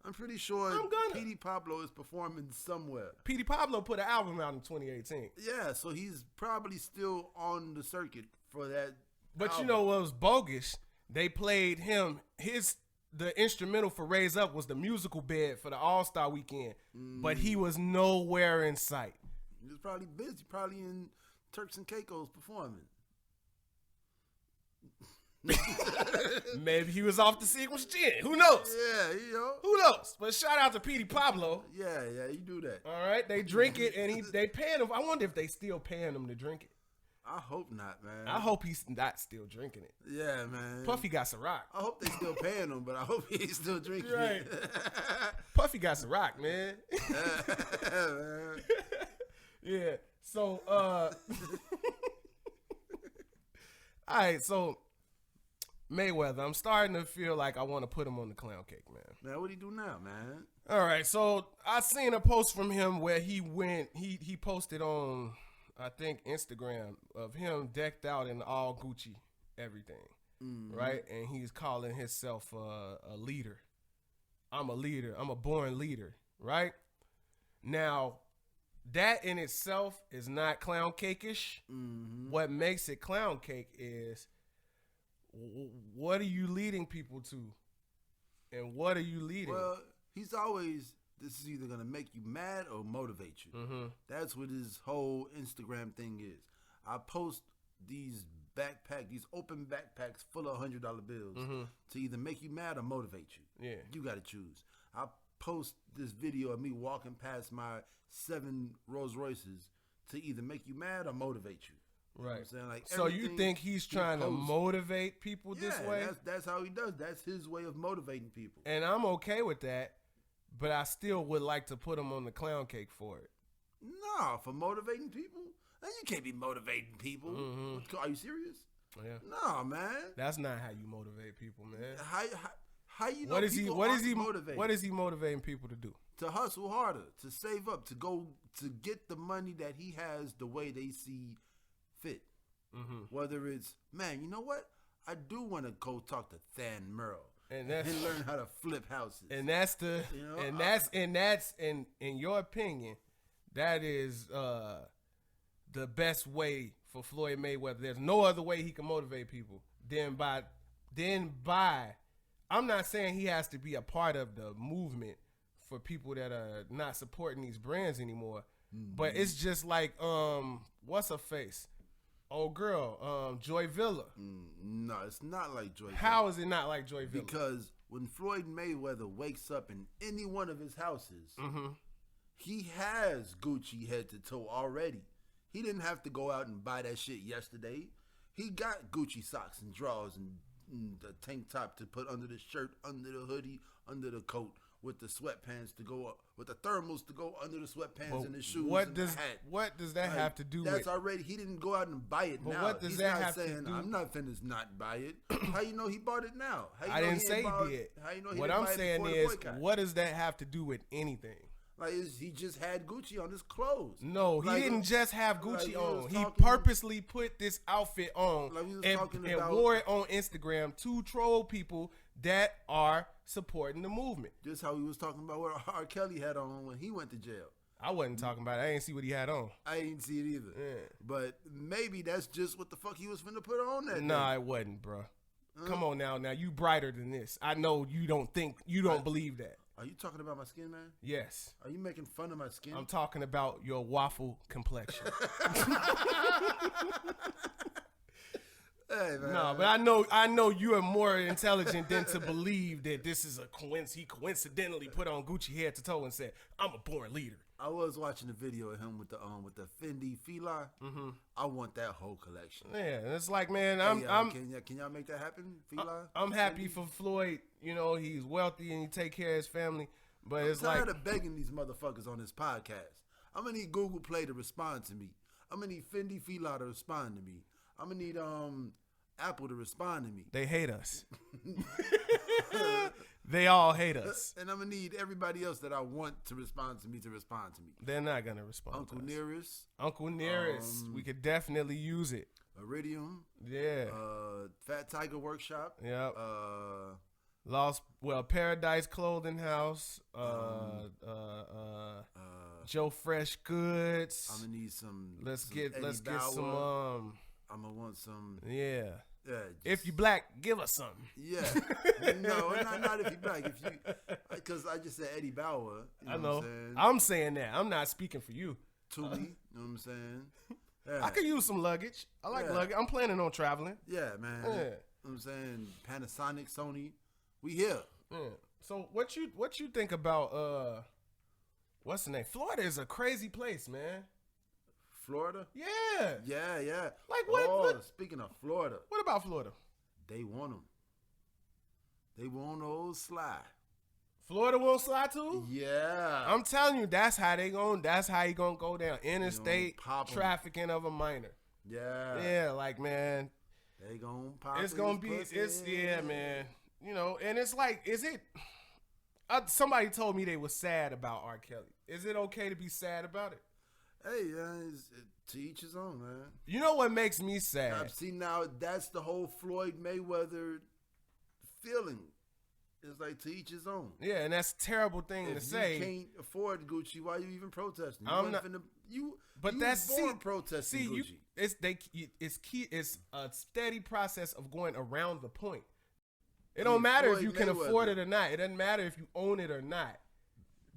I'm pretty sure I'm gonna. P.D. Pablo is performing somewhere. P.D. Pablo put an album out in 2018. Yeah, so he's probably still on the circuit for that. But album. you know what was bogus? They played him. The instrumental for Raise Up was the musical bed for the All-Star weekend. But he was nowhere in sight. He was probably busy, probably in Turks and Caicos performing. Maybe he was off the sequence gin. Who knows? Yeah, you know. Who knows? But shout out to P.D. Pablo. Yeah, you do that. All right, they drink it and they paying him. I wonder if they still paying him to drink it. I hope not, man. I hope he's not still drinking it. Yeah, man. Puffy got Ciroc. I hope they still paying him, but I hope he's still drinking right. it. Puffy got Ciroc, man. Yeah. So, all right. So, Mayweather, I'm starting to feel like I want to put him on the clown cake, man. Man, what do you do now, man? All right. So, I seen a post from him where he posted on, I think, Instagram of him decked out in all Gucci everything, right? And he's calling himself a leader. I'm a leader. I'm a born leader, right? Now, that in itself is not clown cake-ish. What makes it clown cake is what are you leading people to? And what are you leading? Well, he's always, this is either going to make you mad or motivate you. That's what his whole Instagram thing is. I post these open backpacks full of $100 bills to either make you mad or motivate you. Yeah. You got to choose. I post this video of me walking past my 7 Rolls Royces to either make you mad or motivate you. Right. You know what I'm saying? Like, so you think he's trying to motivate people this way? That's how he does. That's his way of motivating people. And I'm okay with that, but I still would like to put him on the clown cake for it. Nah, for motivating people? Man, you can't be motivating people. Are you serious? Yeah. Nah, man. That's not how you motivate people, man. How you know what is he motivated? What is he motivating people to do? To hustle harder, to save up, to go to get the money that he has the way they see fit. Whether it's, man, you know what? I do want to go talk to Than Merle and learn how to flip houses. And that's the, you know, and that's in your opinion, that is the best way for Floyd Mayweather. There's no other way he can motivate people than by. I'm not saying he has to be a part of the movement for people that are not supporting these brands anymore. But it's just like, what's her face? Oh, girl, Joy Villa. No, it's not like Joy Villa. How is it not like Joy Villa? Because when Floyd Mayweather wakes up in any one of his houses, he has Gucci head to toe already. He didn't have to go out and buy that shit yesterday. He got Gucci socks and drawers and the tank top to put under the shirt, under the hoodie, under the coat, with the sweatpants to go up, with the thermals to go under the sweatpants and the shoes and the hat. What does that have to do with? That's already, he didn't go out and buy it now. What does He's that not have saying, to do? I'm not finna not buy it. How you know he bought it now? How you I know didn't say he did. How you know he what didn't I'm buy saying it is, the what does that have to do with anything? Like, he just had Gucci on his clothes. No, he like, didn't just have Gucci on. He talking, purposely put this outfit on and wore it on Instagram to troll people that are supporting the movement. Just how he was talking about what R. Kelly had on when he went to jail. I wasn't talking about it. I didn't see what he had on. I didn't see it either. Yeah. But maybe that's just what the fuck he was finna put on that Nah, it wasn't, bro. Come on now. Now, you brighter than this. I know you don't believe that. Are you talking about my skin, man? Yes. Are you making fun of my skin? I'm talking about your waffle complexion. Hey, man. No, but I know you are more intelligent than to believe that this is a coincidence. He coincidentally put on Gucci head to toe and said, "I'm a born leader." I was watching a video of him with the Fendi Fila. Mm-hmm. I want that whole collection. Yeah, it's like, man, can y'all make that happen, Fila? I'm happy for Floyd. You know, he's wealthy and he take care of his family. But I'm tired of begging these motherfuckers on this podcast. I'm gonna need Google Play to respond to me. I'm gonna need Fendi Fila to respond to me. I'm gonna need Apple to respond to me. They hate us. They all hate us. And I'm going to need everybody else that I want to respond to me. They're not going to respond Uncle to us. Nearest. Uncle Nearest. We could definitely use it. Iridium. Yeah. Fat Tiger Workshop. Yep. Paradise Clothing House. Joe Fresh Goods. I'm gonna need some. Let's some get Eddie some. I'm gonna want some. Yeah. Yeah. If you black, give us something. Yeah. No, not if you black. If you, because I just said Eddie Bauer. I know. I'm saying that. I'm not speaking for you. Tuli. You know what I'm saying? Yeah. I could use some luggage. I like luggage. I'm planning on traveling. Yeah, man. Yeah. You know what I'm saying? Panasonic, Sony. We here. Yeah. So what you think about what's the name? Florida is a crazy place, man. Florida? Yeah. Yeah. Like what? Speaking of Florida. What about Florida? They want them. They want old Sly. Florida won't slide too? Yeah. I'm telling you, that's how he gonna go down. Interstate trafficking of a minor. Yeah. Yeah, like, man. They gonna pop. It's gonna be yeah, man. You know, and it's like, is it somebody told me they were sad about R. Kelly. Is it okay to be sad about it? Hey, to each his own, man. You know what makes me sad? See, now that's the whole Floyd Mayweather feeling. It's like to each his own. Yeah, and that's a terrible thing to say. If you can't afford Gucci, why you even protesting? I'm not. But that's protesting Gucci. It's a steady process of going around the point. It don't matter if you can afford it or not. It doesn't matter if you own it or not.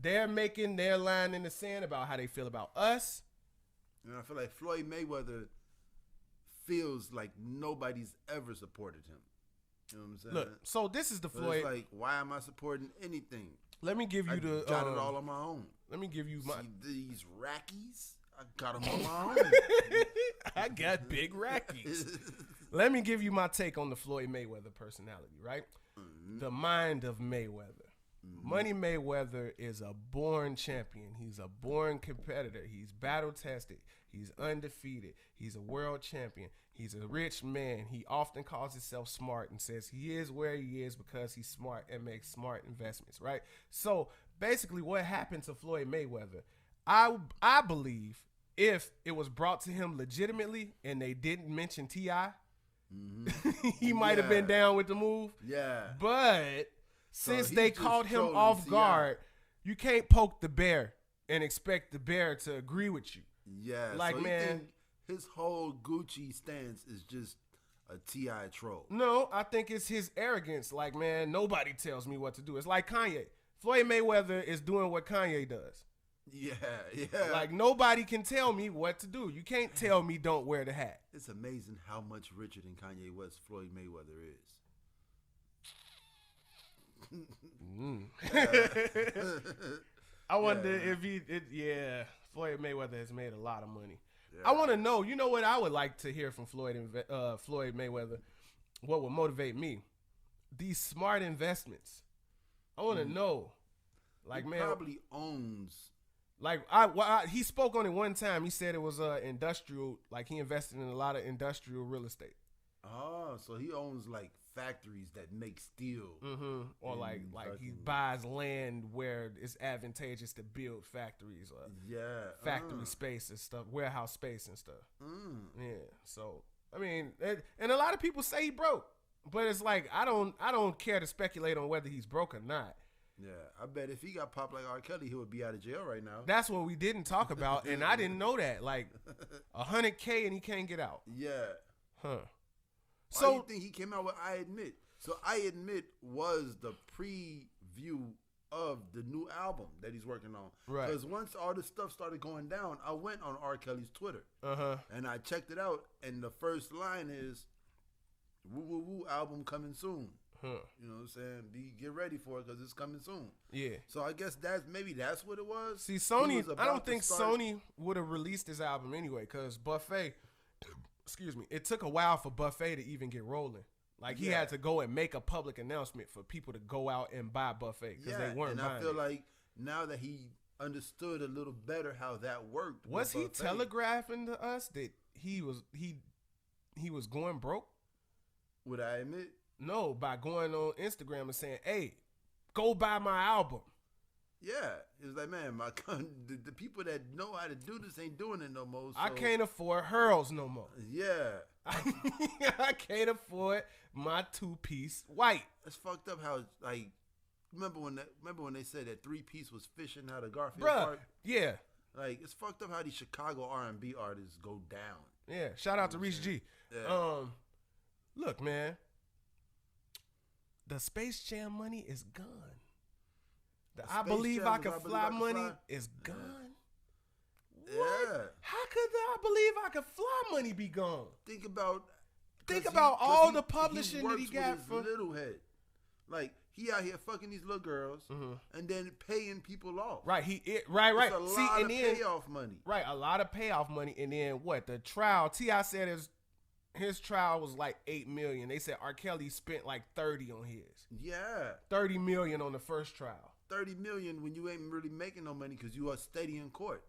They're making their line in the sand about how they feel about us. And I feel like Floyd Mayweather feels like nobody's ever supported him. You know what I'm saying? Look, so this is the Floyd. It's like, why am I supporting anything? Let me give you I got it all on my own. Let me give you my. See these rackies? I got them on my own. I got big rackies. Let me give you my take on the Floyd Mayweather personality, right? Mm-hmm. The mind of Mayweather. Mm-hmm. Money Mayweather is a born champion. He's a born competitor. He's battle tested. He's undefeated. He's a world champion. He's a rich man. He often calls himself smart and says he is where he is because he's smart and makes smart investments, right? So basically what happened to Floyd Mayweather, I believe if it was brought to him legitimately and they didn't mention T.I., mm-hmm. he might have been down with the move. Yeah. But since they caught him off guard, you can't poke the bear and expect the bear to agree with you. Yeah. Like, so man, his whole Gucci stance is just a T.I. troll. No, I think it's his arrogance. Like, man, nobody tells me what to do. It's like Kanye. Floyd Mayweather is doing what Kanye does. Yeah. Like, nobody can tell me what to do. You can't tell me don't wear the hat. It's amazing how much richer than Kanye West Floyd Mayweather is. I wonder if Floyd Mayweather has made a lot of money. Yeah. I want to know, you know what I would like to hear from Floyd Mayweather? What would motivate me? These smart investments. I want to know. Like, he probably owns. Like, he spoke on it one time. He said it was industrial, like he invested in a lot of industrial real estate. Oh, so he owns like factories that make steel. Mm-hmm. Or like he buys land where it's advantageous to build factories or factory space and stuff, warehouse space and stuff. Yeah. So, I mean, and a lot of people say he broke, but it's like, I don't care to speculate on whether he's broke or not. Yeah, I bet if he got popped like R. Kelly, he would be out of jail right now. That's what we didn't talk about, and I didn't know that. Like, $100K and he can't get out. Yeah. Huh. So, why do you think he came out with I Admit? So I Admit was the preview of the new album that he's working on. Right. Because once all this stuff started going down, I went on R. Kelly's Twitter. And I checked it out, and the first line is, "Woo woo woo, album coming soon." You know what I'm saying? Get ready for it because it's coming soon. Yeah. So I guess that's what it was. See, Sony, I don't think Sony would have released this album anyway because Buffet, excuse me, it took a while for Buffet to even get rolling. Like, he had to go and make a public announcement for people to go out and buy Buffet because they weren't buying it. And I feel like now that he understood a little better how that worked. Was he telegraphing to us that he was going broke? Would I admit? No, by going on Instagram and saying, "Hey, go buy my album." Yeah, it was like, man, the people that know how to do this ain't doing it no more. So. I can't afford Hurls no more. Yeah, I can't afford my 2-piece white. It's fucked up how like. Remember when they said that 3-piece was fishing out of Garfield Bruh, Park? Yeah. Like it's fucked up how these Chicago R&B artists go down. Yeah. Shout out to Reese G. Yeah. Look, man. The Space Jam money is gone. I believe I can fly money is gone. Yeah. What? How could I believe I could fly money be gone? Think about all the publishing that he got for Little Head. Like he out here fucking these little girls and then paying people off. Right. Right. It's a lot of payoff money. Right. A lot of payoff money. And then what? The trial. T.I. said his trial was like $8 million. They said R. Kelly spent like 30 on his. Yeah. 30 million on the first trial. 30 million when you ain't really making no money because you are steady in court.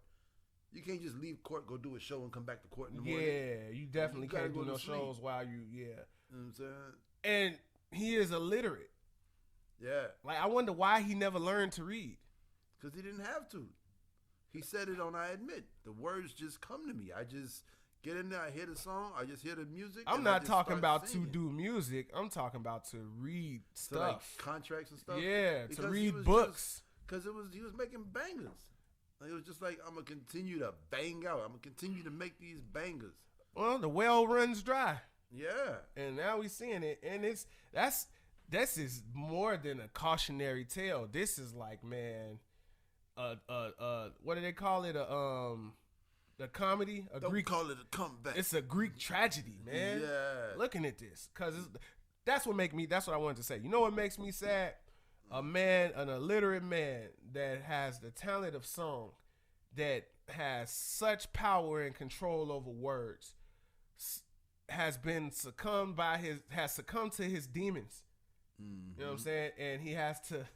You can't just leave court, go do a show, and come back to court in the morning. Yeah, you definitely can't do no shows while you, You know what I'm saying? And he is illiterate. Yeah. Like, I wonder why he never learned to read. Because he didn't have to. He said it on I Admit. The words just come to me. I just get in there, I hear the song, I just hear the music. I'm not talking about to do music. I'm talking about to read stuff. Like contracts and stuff? Yeah, to read books. Because he was making bangers. Like, it was just like, I'm going to continue to bang out. I'm going to continue to make these bangers. Well, the well runs dry. Yeah. And now we seeing it. And this is more than a cautionary tale. This is like, man, what do they call it? The comedy? Don't call it a comeback. It's a Greek tragedy, man. Yeah. Looking at this. Because that's what I wanted to say. You know what makes me sad? An illiterate man that has the talent of song, that has such power and control over words, has succumbed to his demons. Mm-hmm. You know what I'm saying? And he has to,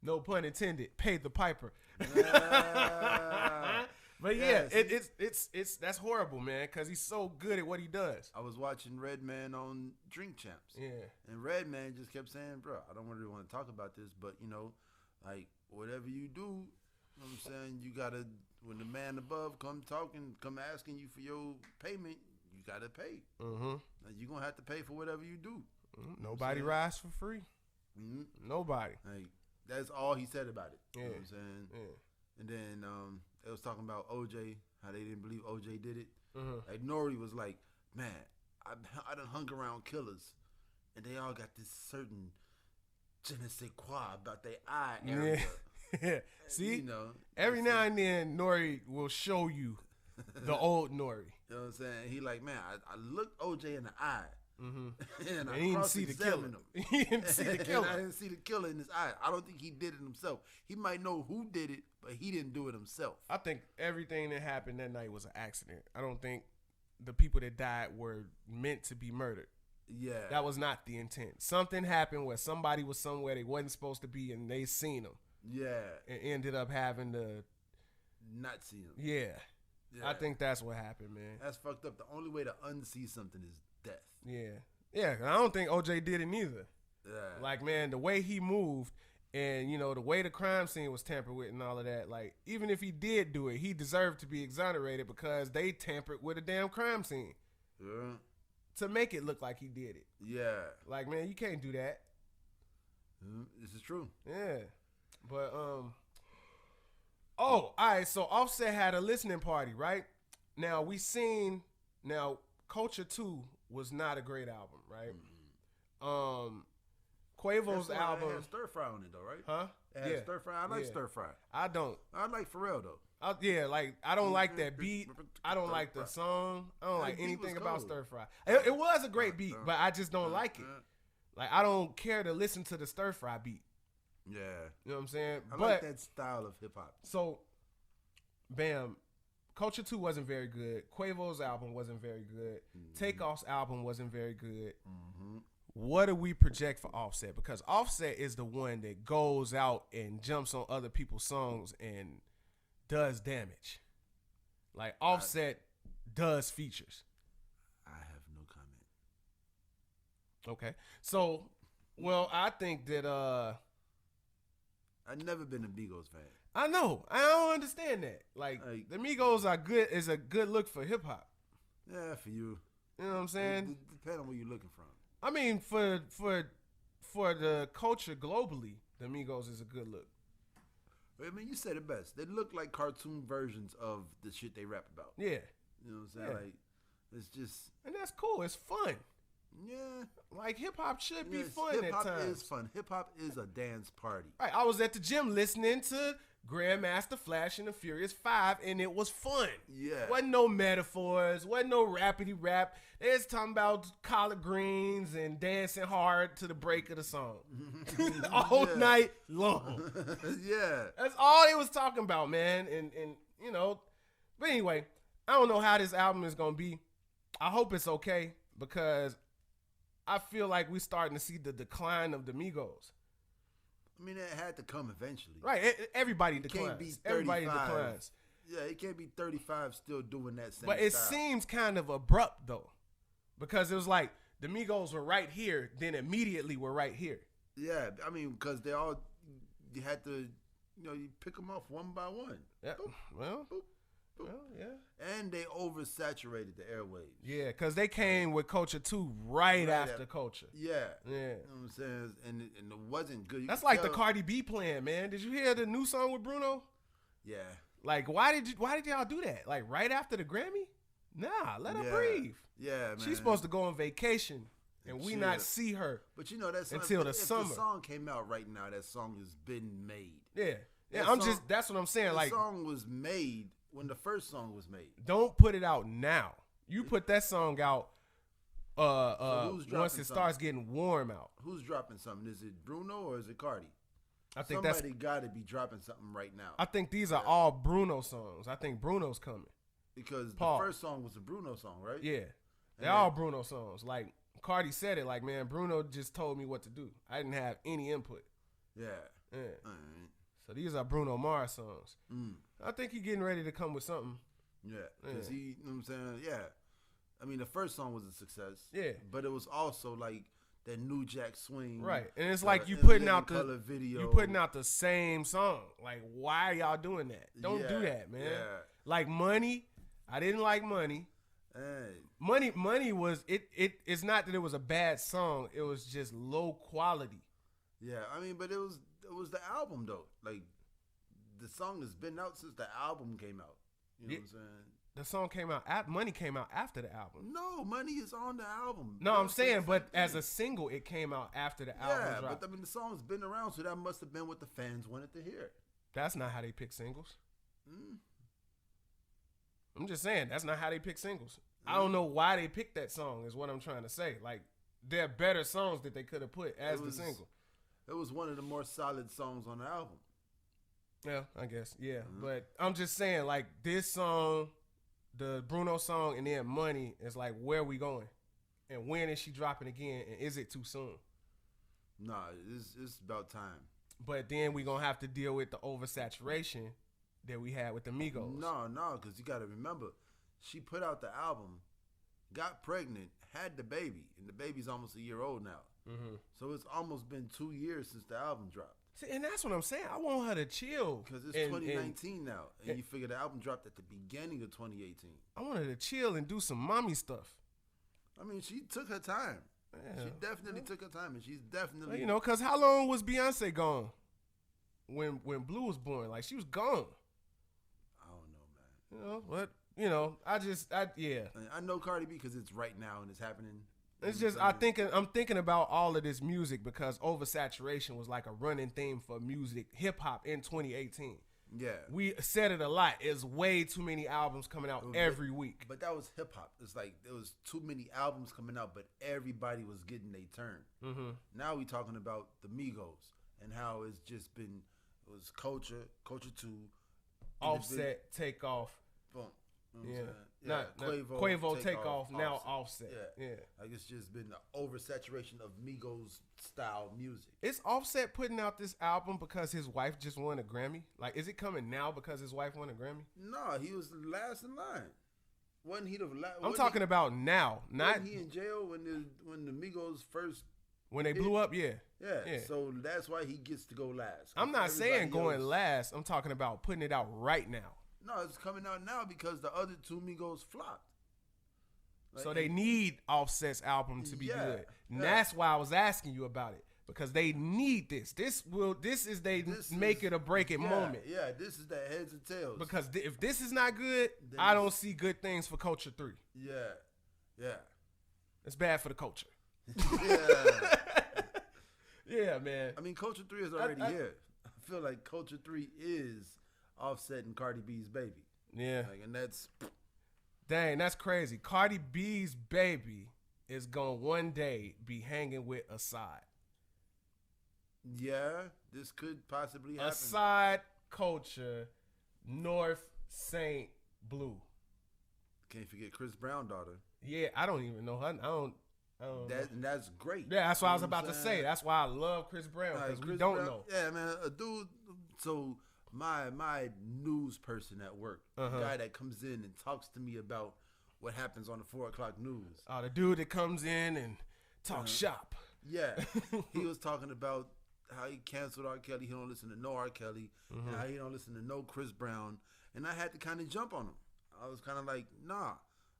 no pun intended, pay the piper. But yeah, it's that's horrible, man, because he's so good at what he does. I was watching Redman on Drink Champs. Yeah. And Redman just kept saying, bro, I don't really want to talk about this, but, you know, like, whatever you do, you know what I'm saying, you got to, when the man above come asking you for your payment, you got to pay. Mm-hmm. Like, you're going to have to pay for whatever you do. Mm-hmm. Nobody rides for free. Mm-hmm. Nobody. Like, that's all he said about it. Yeah. You know what I'm saying? Yeah. And then they was talking about OJ, how they didn't believe OJ did it. Mm-hmm. Like Nori was like, man, I done hung around killers, and they all got this certain je ne sais quoi about their eye area. Yeah. See, you know, every now and then Nori will show you the old Nori. You know what I'm saying? He like, man, I looked OJ in the eye. Mm-hmm. And I didn't see the killer. him. He didn't see the killer. I didn't see the killer in his eye. I don't think he did it himself. He might know who did it, but he didn't do it himself. I think everything that happened that night was an accident. I don't think the people that died were meant to be murdered. Yeah. That was not the intent. Something happened where somebody was somewhere they wasn't supposed to be and they seen them. Yeah. And ended up having to not see him. Yeah. I think that's what happened, man. That's fucked up. The only way to unsee something is death. Yeah. Yeah, I don't think OJ did it neither. Yeah. Like, man, the way he moved and, you know, the way the crime scene was tampered with and all of that, like, even if he did do it, he deserved to be exonerated because they tampered with a damn crime scene. Yeah. To make it look like he did it. Yeah. Like, man, you can't do that. This is true. Yeah. But, all right, so Offset had a listening party, right? Now, Culture 2 was not a great album, right? Mm-hmm. Quavo's album. It had stir fry on it, though, right? Huh? It had stir fry. I like stir fry. I don't. I like Pharrell, though. I don't like that beat. I don't like the song. I don't like anything about stir fry. It was a great beat, but I just don't like it. Like, I don't care to listen to the stir fry beat. Yeah. You know what I'm saying? I like that style of hip hop. So, bam. Culture 2 wasn't very good. Quavo's album wasn't very good. Mm-hmm. Takeoff's album wasn't very good. Mm-hmm. What do we project for Offset? Because Offset is the one that goes out and jumps on other people's songs and does damage. Like, Offset does features. I have no comment. Okay. So, well, I think that I've never been a Migos fan. I know. I don't understand that. Like the Migos are good. Is a good look for hip hop. Yeah, for you. You know what I'm saying? It depends on where you're looking from. I mean, for the culture globally, the Migos is a good look. I mean, you said it best. They look like cartoon versions of the shit they rap about. Yeah. You know what I'm saying? Yeah. Like, it's just... And that's cool. It's fun. Yeah. Like, hip-hop should be fun at Hip-hop times. is fun. Hip-hop is a dance party. Right. I was at the gym listening to Grandmaster Flash and the Furious 5, and it was fun. Yeah. Wasn't no metaphors. Wasn't no rapidy rap. They was talking about collard greens and dancing hard to the break of the song. All night long. Yeah. That's all they was talking about, man. And you know, but anyway, I don't know how this album is going to be. I hope it's okay because I feel like we're starting to see the decline of the Migos. I mean, it had to come eventually. Right. Everybody declines. Can't be 35. Everybody declines. Yeah, it can't be 35 still doing that same But it style. seems kind of abrupt, though. Because it was like the Migos were right here, then immediately were right here. Yeah, I mean, because they all, you had to, you pick them off one by one. Yeah. Boop, Well, boop, boop. well, yeah. And they oversaturated the airwaves. Yeah, because they came with Culture 2 right after Culture. Yeah. Yeah. You know what I'm saying? And it wasn't good. That's like the Cardi B plan, man. Did you hear the new song with Bruno? Yeah. Like, why did y'all do that? Like, right after the Grammy? Nah, let her breathe. Yeah, man. She's supposed to go on vacation, and we not see her. But you know that song, until the if summer. the song came out right now, that song has been made. Yeah. Yeah, that's what I'm saying. The Like, song was made when the first song was made. don't put it out now. You put that song out once it starts getting warm out. Who's dropping something? Is it Bruno or is it Cardi? I think somebody got to be dropping something right now. I think these are all Bruno songs. I think Bruno's coming. Because Paul. the first song was a Bruno song, right? Yeah. They're all Bruno songs. Like, Cardi said it, like, man, Bruno just told me what to do. I didn't have any input. Yeah. Yeah. All right. So these are Bruno Mars songs. Mm. I think he's getting ready to come with something. Yeah. Because he, you know what I'm saying? Yeah. I mean, the first song was a success. Yeah. But it was also like that New Jack Swing. Right. And it's like you putting out the same song. Like, why are y'all doing that? Don't do that, man. Yeah. Like Money. I didn't like Money. Hey. Money was it's not that it was a bad song, it was just low quality. Yeah, I mean, but it was the album though. Like the song has been out since the album came out. You know what I'm saying? The song came out Money came out after the album. No, Money is on the album. No, I'm saying, but as a single, it came out after the album dropped. Yeah, but I mean, the song's been around, so that must have been what the fans wanted to hear. That's not how they pick singles. Mm. I'm just saying, that's not how they pick singles. I don't know why they picked that song, is what I'm trying to say. Like, there are better songs that they could have put as the single. It was one of the more solid songs on the album. Yeah, I guess. Yeah. Mm-hmm. But I'm just saying, like, this song, the Bruno song, and then Money is like, where are we going? And when is she dropping again? And is it too soon? Nah, it's about time. But then we're going to have to deal with the oversaturation that we had with the Migos. No, because you got to remember, she put out the album, got pregnant, had the baby, and the baby's almost a year old now. Mm-hmm. So it's almost been 2 years since the album dropped. See, and that's what I'm saying. I want her to chill. Because it's 2019 now, and you figure the album dropped at the beginning of 2018. I want her to chill and do some mommy stuff. I mean, she took her time. Yeah. She definitely took her time, and she's definitely... You know, because how long was Beyonce gone when Blue was born? Like, she was gone. I don't know, man. You know, but, you know, I know Cardi B because it's right now and it's happening. It's just, I'm thinking about all of this music because oversaturation was like a running theme for music, hip-hop in 2018. Yeah. We said it a lot. It's way too many albums coming out every week. But that was hip-hop. It's like there was too many albums coming out, but everybody was getting their turn. Mm-hmm. Now we talking about the Migos and how it's just been, it was Culture 2. Offset, Takeoff. Boom. You know Quavo Takeoff, now Offset. Yeah. Like it's just been the oversaturation of Migos style music. Is Offset putting out this album because his wife just won a Grammy? Like, is it coming now because his wife won a Grammy? No, he was last in line. Wasn't he the? I'm talking about now, not wasn't he in jail when the Migos first. When they blew up, yeah. So that's why he gets to go last. I'm not saying going last. I'm talking about putting it out right now. No, it's coming out now because the other two Migos flopped. Like, so they need Offset's album to be good. And that's why I was asking you about it. Because they need this. This is make it or break it moment. Yeah, this is the heads and tails. Because if this is not good, then I don't see good things for Culture 3. Yeah. It's bad for the culture. Yeah. Yeah, man. I mean, Culture 3 is already here. I feel like Culture 3 is Offset and Cardi B's baby. Yeah. And that's... Dang, that's crazy. Cardi B's baby is going to one day be hanging with Aside. Yeah, this could possibly happen. Aside, Culture, North, Saint, Blue. Can't forget Chris Brown daughter. Yeah, I don't even know her. I don't that's great. Yeah, that's what I was about to say. That's why I love Chris Brown, because we don't know. Yeah, man, a dude. So my news person at work, the guy that comes in and talks to me about what happens on the 4 o'clock news. Oh, the dude that comes in and talks shop. Yeah, he was talking about how he canceled R. Kelly. He don't listen to no R. Kelly. And how he don't listen to no Chris Brown. And I had to kind of jump on him. I was kind of like, nah.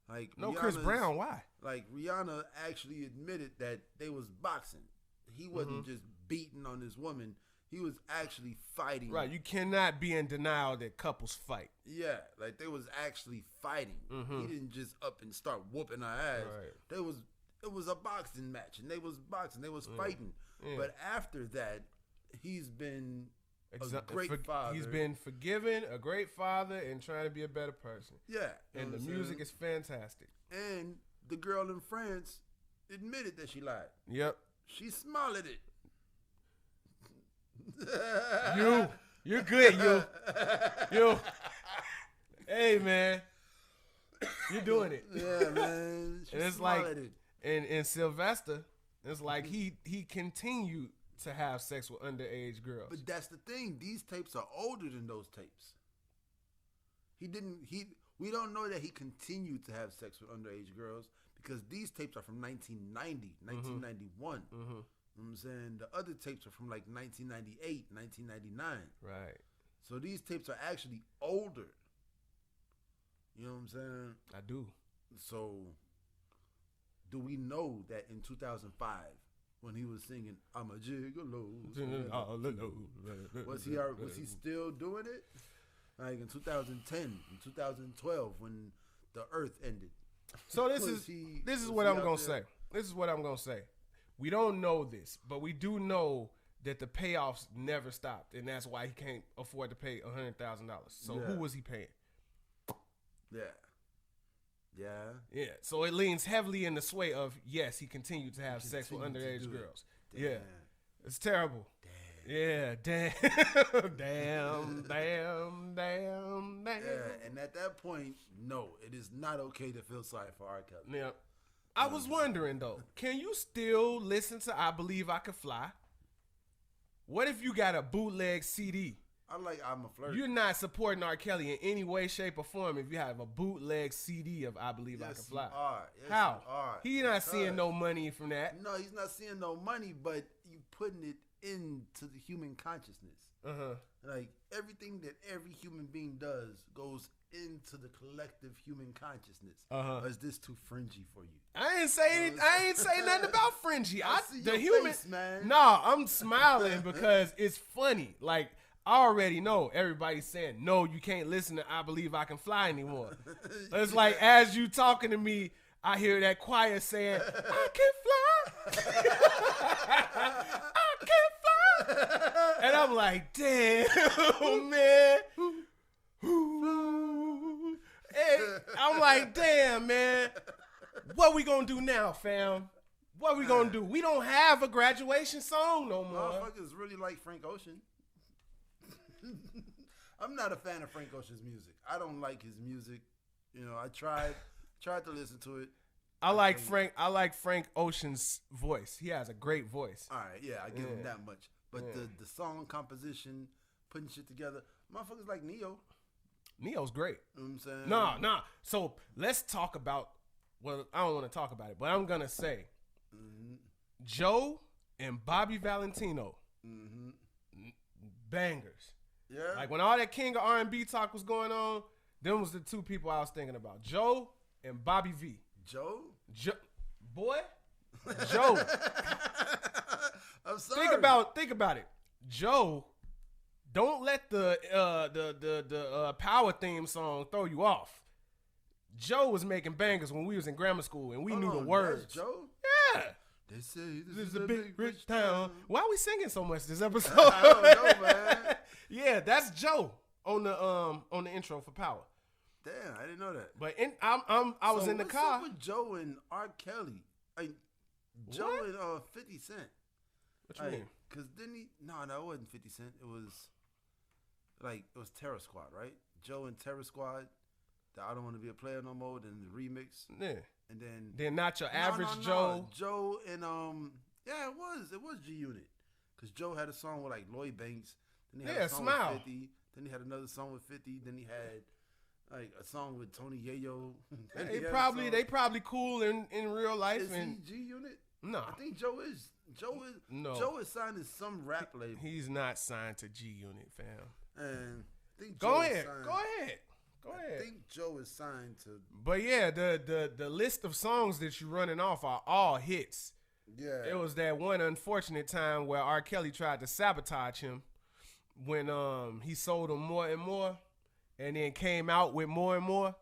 Like no Chris Brown, why? Like Rihanna actually admitted that they was boxing. He wasn't just beating on this woman. He was actually fighting. Right, you cannot be in denial that couples fight. Yeah, like they was actually fighting. He didn't just up and start whooping her ass. Right. It was a boxing match, and they was boxing. They was fighting. Yeah. But after that, he's been a great father. He's been forgiven, a great father, and trying to be a better person. Yeah. And the music is fantastic. And the girl in France admitted that she lied. Yep. She smiled at it. You're good, you. Hey, man. You're doing it. Yeah, man. And it's like, in Sylvester, it's like he continued to have sex with underage girls. But that's the thing. These tapes are older than those tapes. We don't know that he continued to have sex with underage girls because these tapes are from 1990, 1991. You know what I'm saying? The other tapes are from like 1998, 1999. Right. So these tapes are actually older. You know what I'm saying? I do. So do we know that in 2005, when he was singing "I'm a Gigolo," was he still doing it? Like in 2010, in 2012, when the Earth ended. So this is what I'm gonna say. This is what I'm gonna say. We don't know this, but we do know that the payoffs never stopped, and that's why he can't afford to pay $100,000. So who was he paying? Yeah. So it leans heavily in the sway of yes, he continued to have sex with underage girls. Yeah, it's terrible. Damn. Yeah, damn, damn. Yeah, and at that point, no, it is not okay to feel sorry for R. Kelly. Yeah. I was wondering though, can you still listen to "I Believe I Could Fly"? What if you got a bootleg CD? I'm a flirt. You're not supporting R. Kelly in any way, shape, or form if you have a bootleg CD of "I Believe I Could Fly." Yes, how? You are. He not seeing no money from that. No, he's not seeing no money, but you putting it into the human consciousness. Like everything that every human being does goes into the collective human consciousness. Or is this too fringy for you? I ain't say nothing about fringy. I see the human face, man. No, I'm smiling because it's funny. Like I already know everybody's saying no, you can't listen to "I Believe I Can Fly" anymore. It's like as you talking to me, I hear that choir saying, "I can fly, I can fly," and I'm like, damn, man. Hey, I'm like, damn, man. What we gonna do now, fam? What we gonna do? We don't have a graduation song no more. Motherfuckers really like Frank Ocean. I'm not a fan of Frank Ocean's music. I don't like his music. You know, I tried to listen to it. I like Frank Ocean's voice. He has a great voice. All right, yeah, I give him that much. But the song composition, putting shit together, motherfuckers like Neo. Neo's great. You know what I'm saying? Nah. So let's talk about. Well, I don't want to talk about it, but I'm gonna say, Joe and Bobby Valentino, bangers. Yeah. Like when all that King of R&B talk was going on, them was the two people I was thinking about. Joe and Bobby V. Joe? Boy, Joe. I'm sorry. Think about it. Joe, don't let the Power theme song throw you off. Joe was making bangers when we was in grammar school and we knew the words. That's Joe? Yeah. They say this is a big rich town. Why are we singing so much this episode? I don't know, man. Yeah, that's Joe on the intro for Power. Damn, I didn't know that. But I was in the car. What's up with Joe and R. Kelly? Like Joe and 50 Cent. What you mean? Because didn't he? No, it wasn't 50 Cent. It was Terror Squad, right? Joe and Terror Squad. I Don't Want to Be a Player No More. Then the remix. Yeah. And then Not Your Average Joe. Joe and yeah, it was G Unit. Because Joe had a song with like Lloyd Banks. Then he had a song Smile. with 50. Then he had another song with 50. Then he had like a song with Tony Yayo. They probably cool in real life. Is he G Unit? No. I think Joe is signed to some rap label. He's not signed to G Unit, fam. And I think Go ahead. I think Joe is signed to. But yeah, the list of songs that you're running off are all hits. Yeah. It was that one unfortunate time where R. Kelly tried to sabotage him when he sold him more and more and then came out with more and more.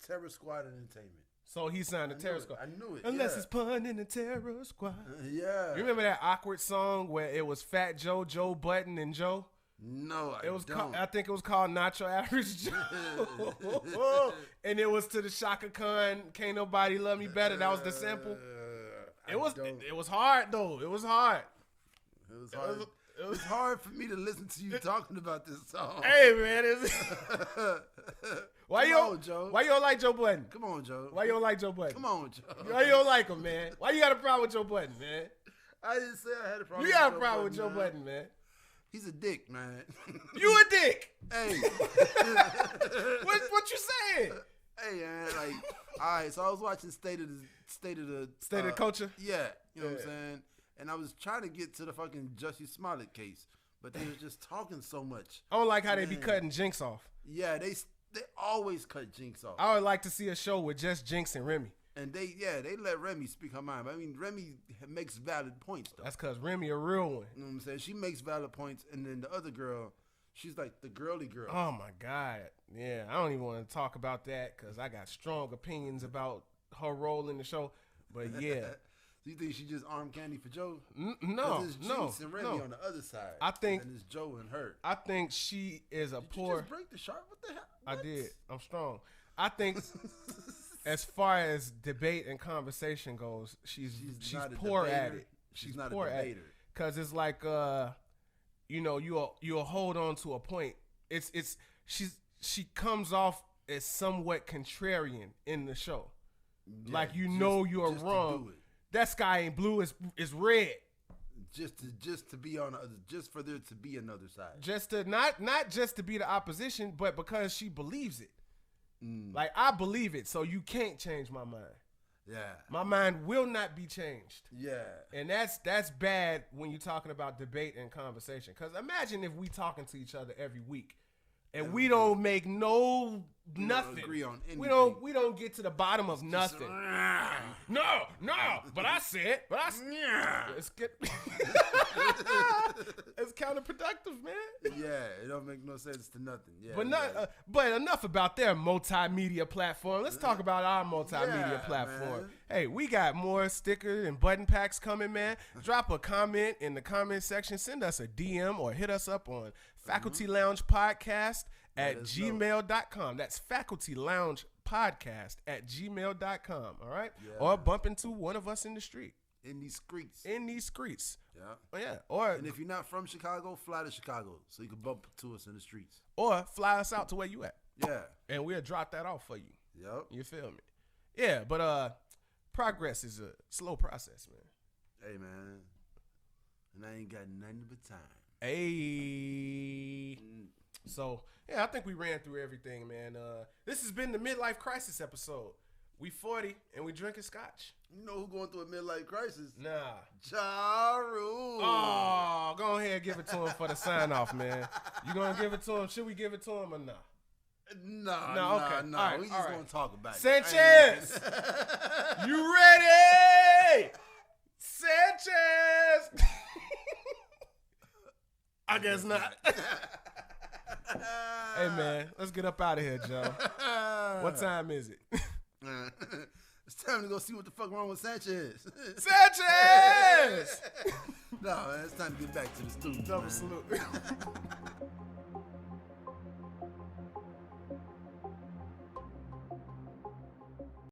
Terror Squad Entertainment. So he signed the Terror Squad. I knew it. Unless it's pun in the Terror Squad. Yeah. You remember that awkward song where it was Fat Joe, Joe Budden, and Joe? No, I don't. I think it was called Not Your Average Joe. And it was to the Shaka Khan, Can't Nobody Love Me Better. That was the sample. It was hard though. It was hard. It was hard for me to listen to you talking about this song. Hey man, why you don't like Joe Budden? Come on, Joe. Why you don't like Joe Budden? Come on, Joe. Why you don't like him, man? Why you got a problem with Joe Budden, man? I didn't say I had a problem. You got a problem with Joe Budden, man. He's a dick, man. You a dick. Hey. What you saying? Hey, man, like, all right, so I was watching State of the Culture? Yeah, you know what I'm saying? And I was trying to get to the fucking Jussie Smollett case, but they was just talking so much. I don't like how they be cutting Jinx off. Yeah, they always cut Jinx off. I would like to see a show with just Jinx and Remy. And they let Remy speak her mind. I mean, Remy makes valid points, though. That's because Remy a real one. You know what I'm saying? She makes valid points, and then the other girl, she's like the girly girl. Oh, my God. Yeah, I don't even want to talk about that because I got strong opinions about her role in the show. But, yeah. Do you think she just arm candy for Joe? No, there's Jinx and Remy on the other side. I think. And it's Joe and her. I think she is a poor. You just break the shark? What the hell? What? I did. I'm strong. I think as far as debate and conversation goes, she's poor at it. She's not poor a debater. Because it's like, you'll hold on to a point. She comes off as somewhat contrarian in the show. Yeah, like you're wrong. That sky ain't blue, it's red. Just to be on just for there to be another side. Just to not just to be the opposition, but because she believes it. Like I believe it, so you can't change my mind. Yeah. My mind will not be changed. Yeah. And that's bad when you're talking about debate and conversation. Because imagine if we talking to each other every week and we don't make nothing. Don't agree on anything. We don't get to the bottom of nothing. No. But I said. It's counterproductive, man. Yeah, it don't make no sense to nothing. Yeah. But enough about their multimedia platform. Let's talk about our multimedia platform. Man. Hey, we got more stickers and button packs coming, man. Drop a comment in the comment section. Send us a DM or hit us up on Faculty Lounge Podcast at gmail.com. That's Faculty Lounge Podcast at gmail.com. All right? Yeah. Or bump into one of us in the street. In these streets. Yeah. Oh, yeah. And if you're not from Chicago, fly to Chicago so you can bump to us in the streets. Or fly us out to where you at. Yeah. And we'll drop that off for you. Yep. You feel me? Yeah, but progress is a slow process, man. Hey, man. And I ain't got nothing but time. Hey. So, yeah, I think we ran through everything, man. This has been the Midlife Crisis episode. We 40 and we drinking scotch. You know who going through a midlife crisis? Nah. Ja Rule. Oh, go ahead and give it to him for the sign off, man. You gonna give it to him? Should we give it to him or not? No, okay. No. Right, We just gonna talk about Sanchez! You ready? Sanchez! I guess not. Hey, man, let's get up out of here, Joe. What time is it? It's time to go see what the fuck wrong with Sanchez. Sanchez! No, man, it's time to get back to the studio. Double salute.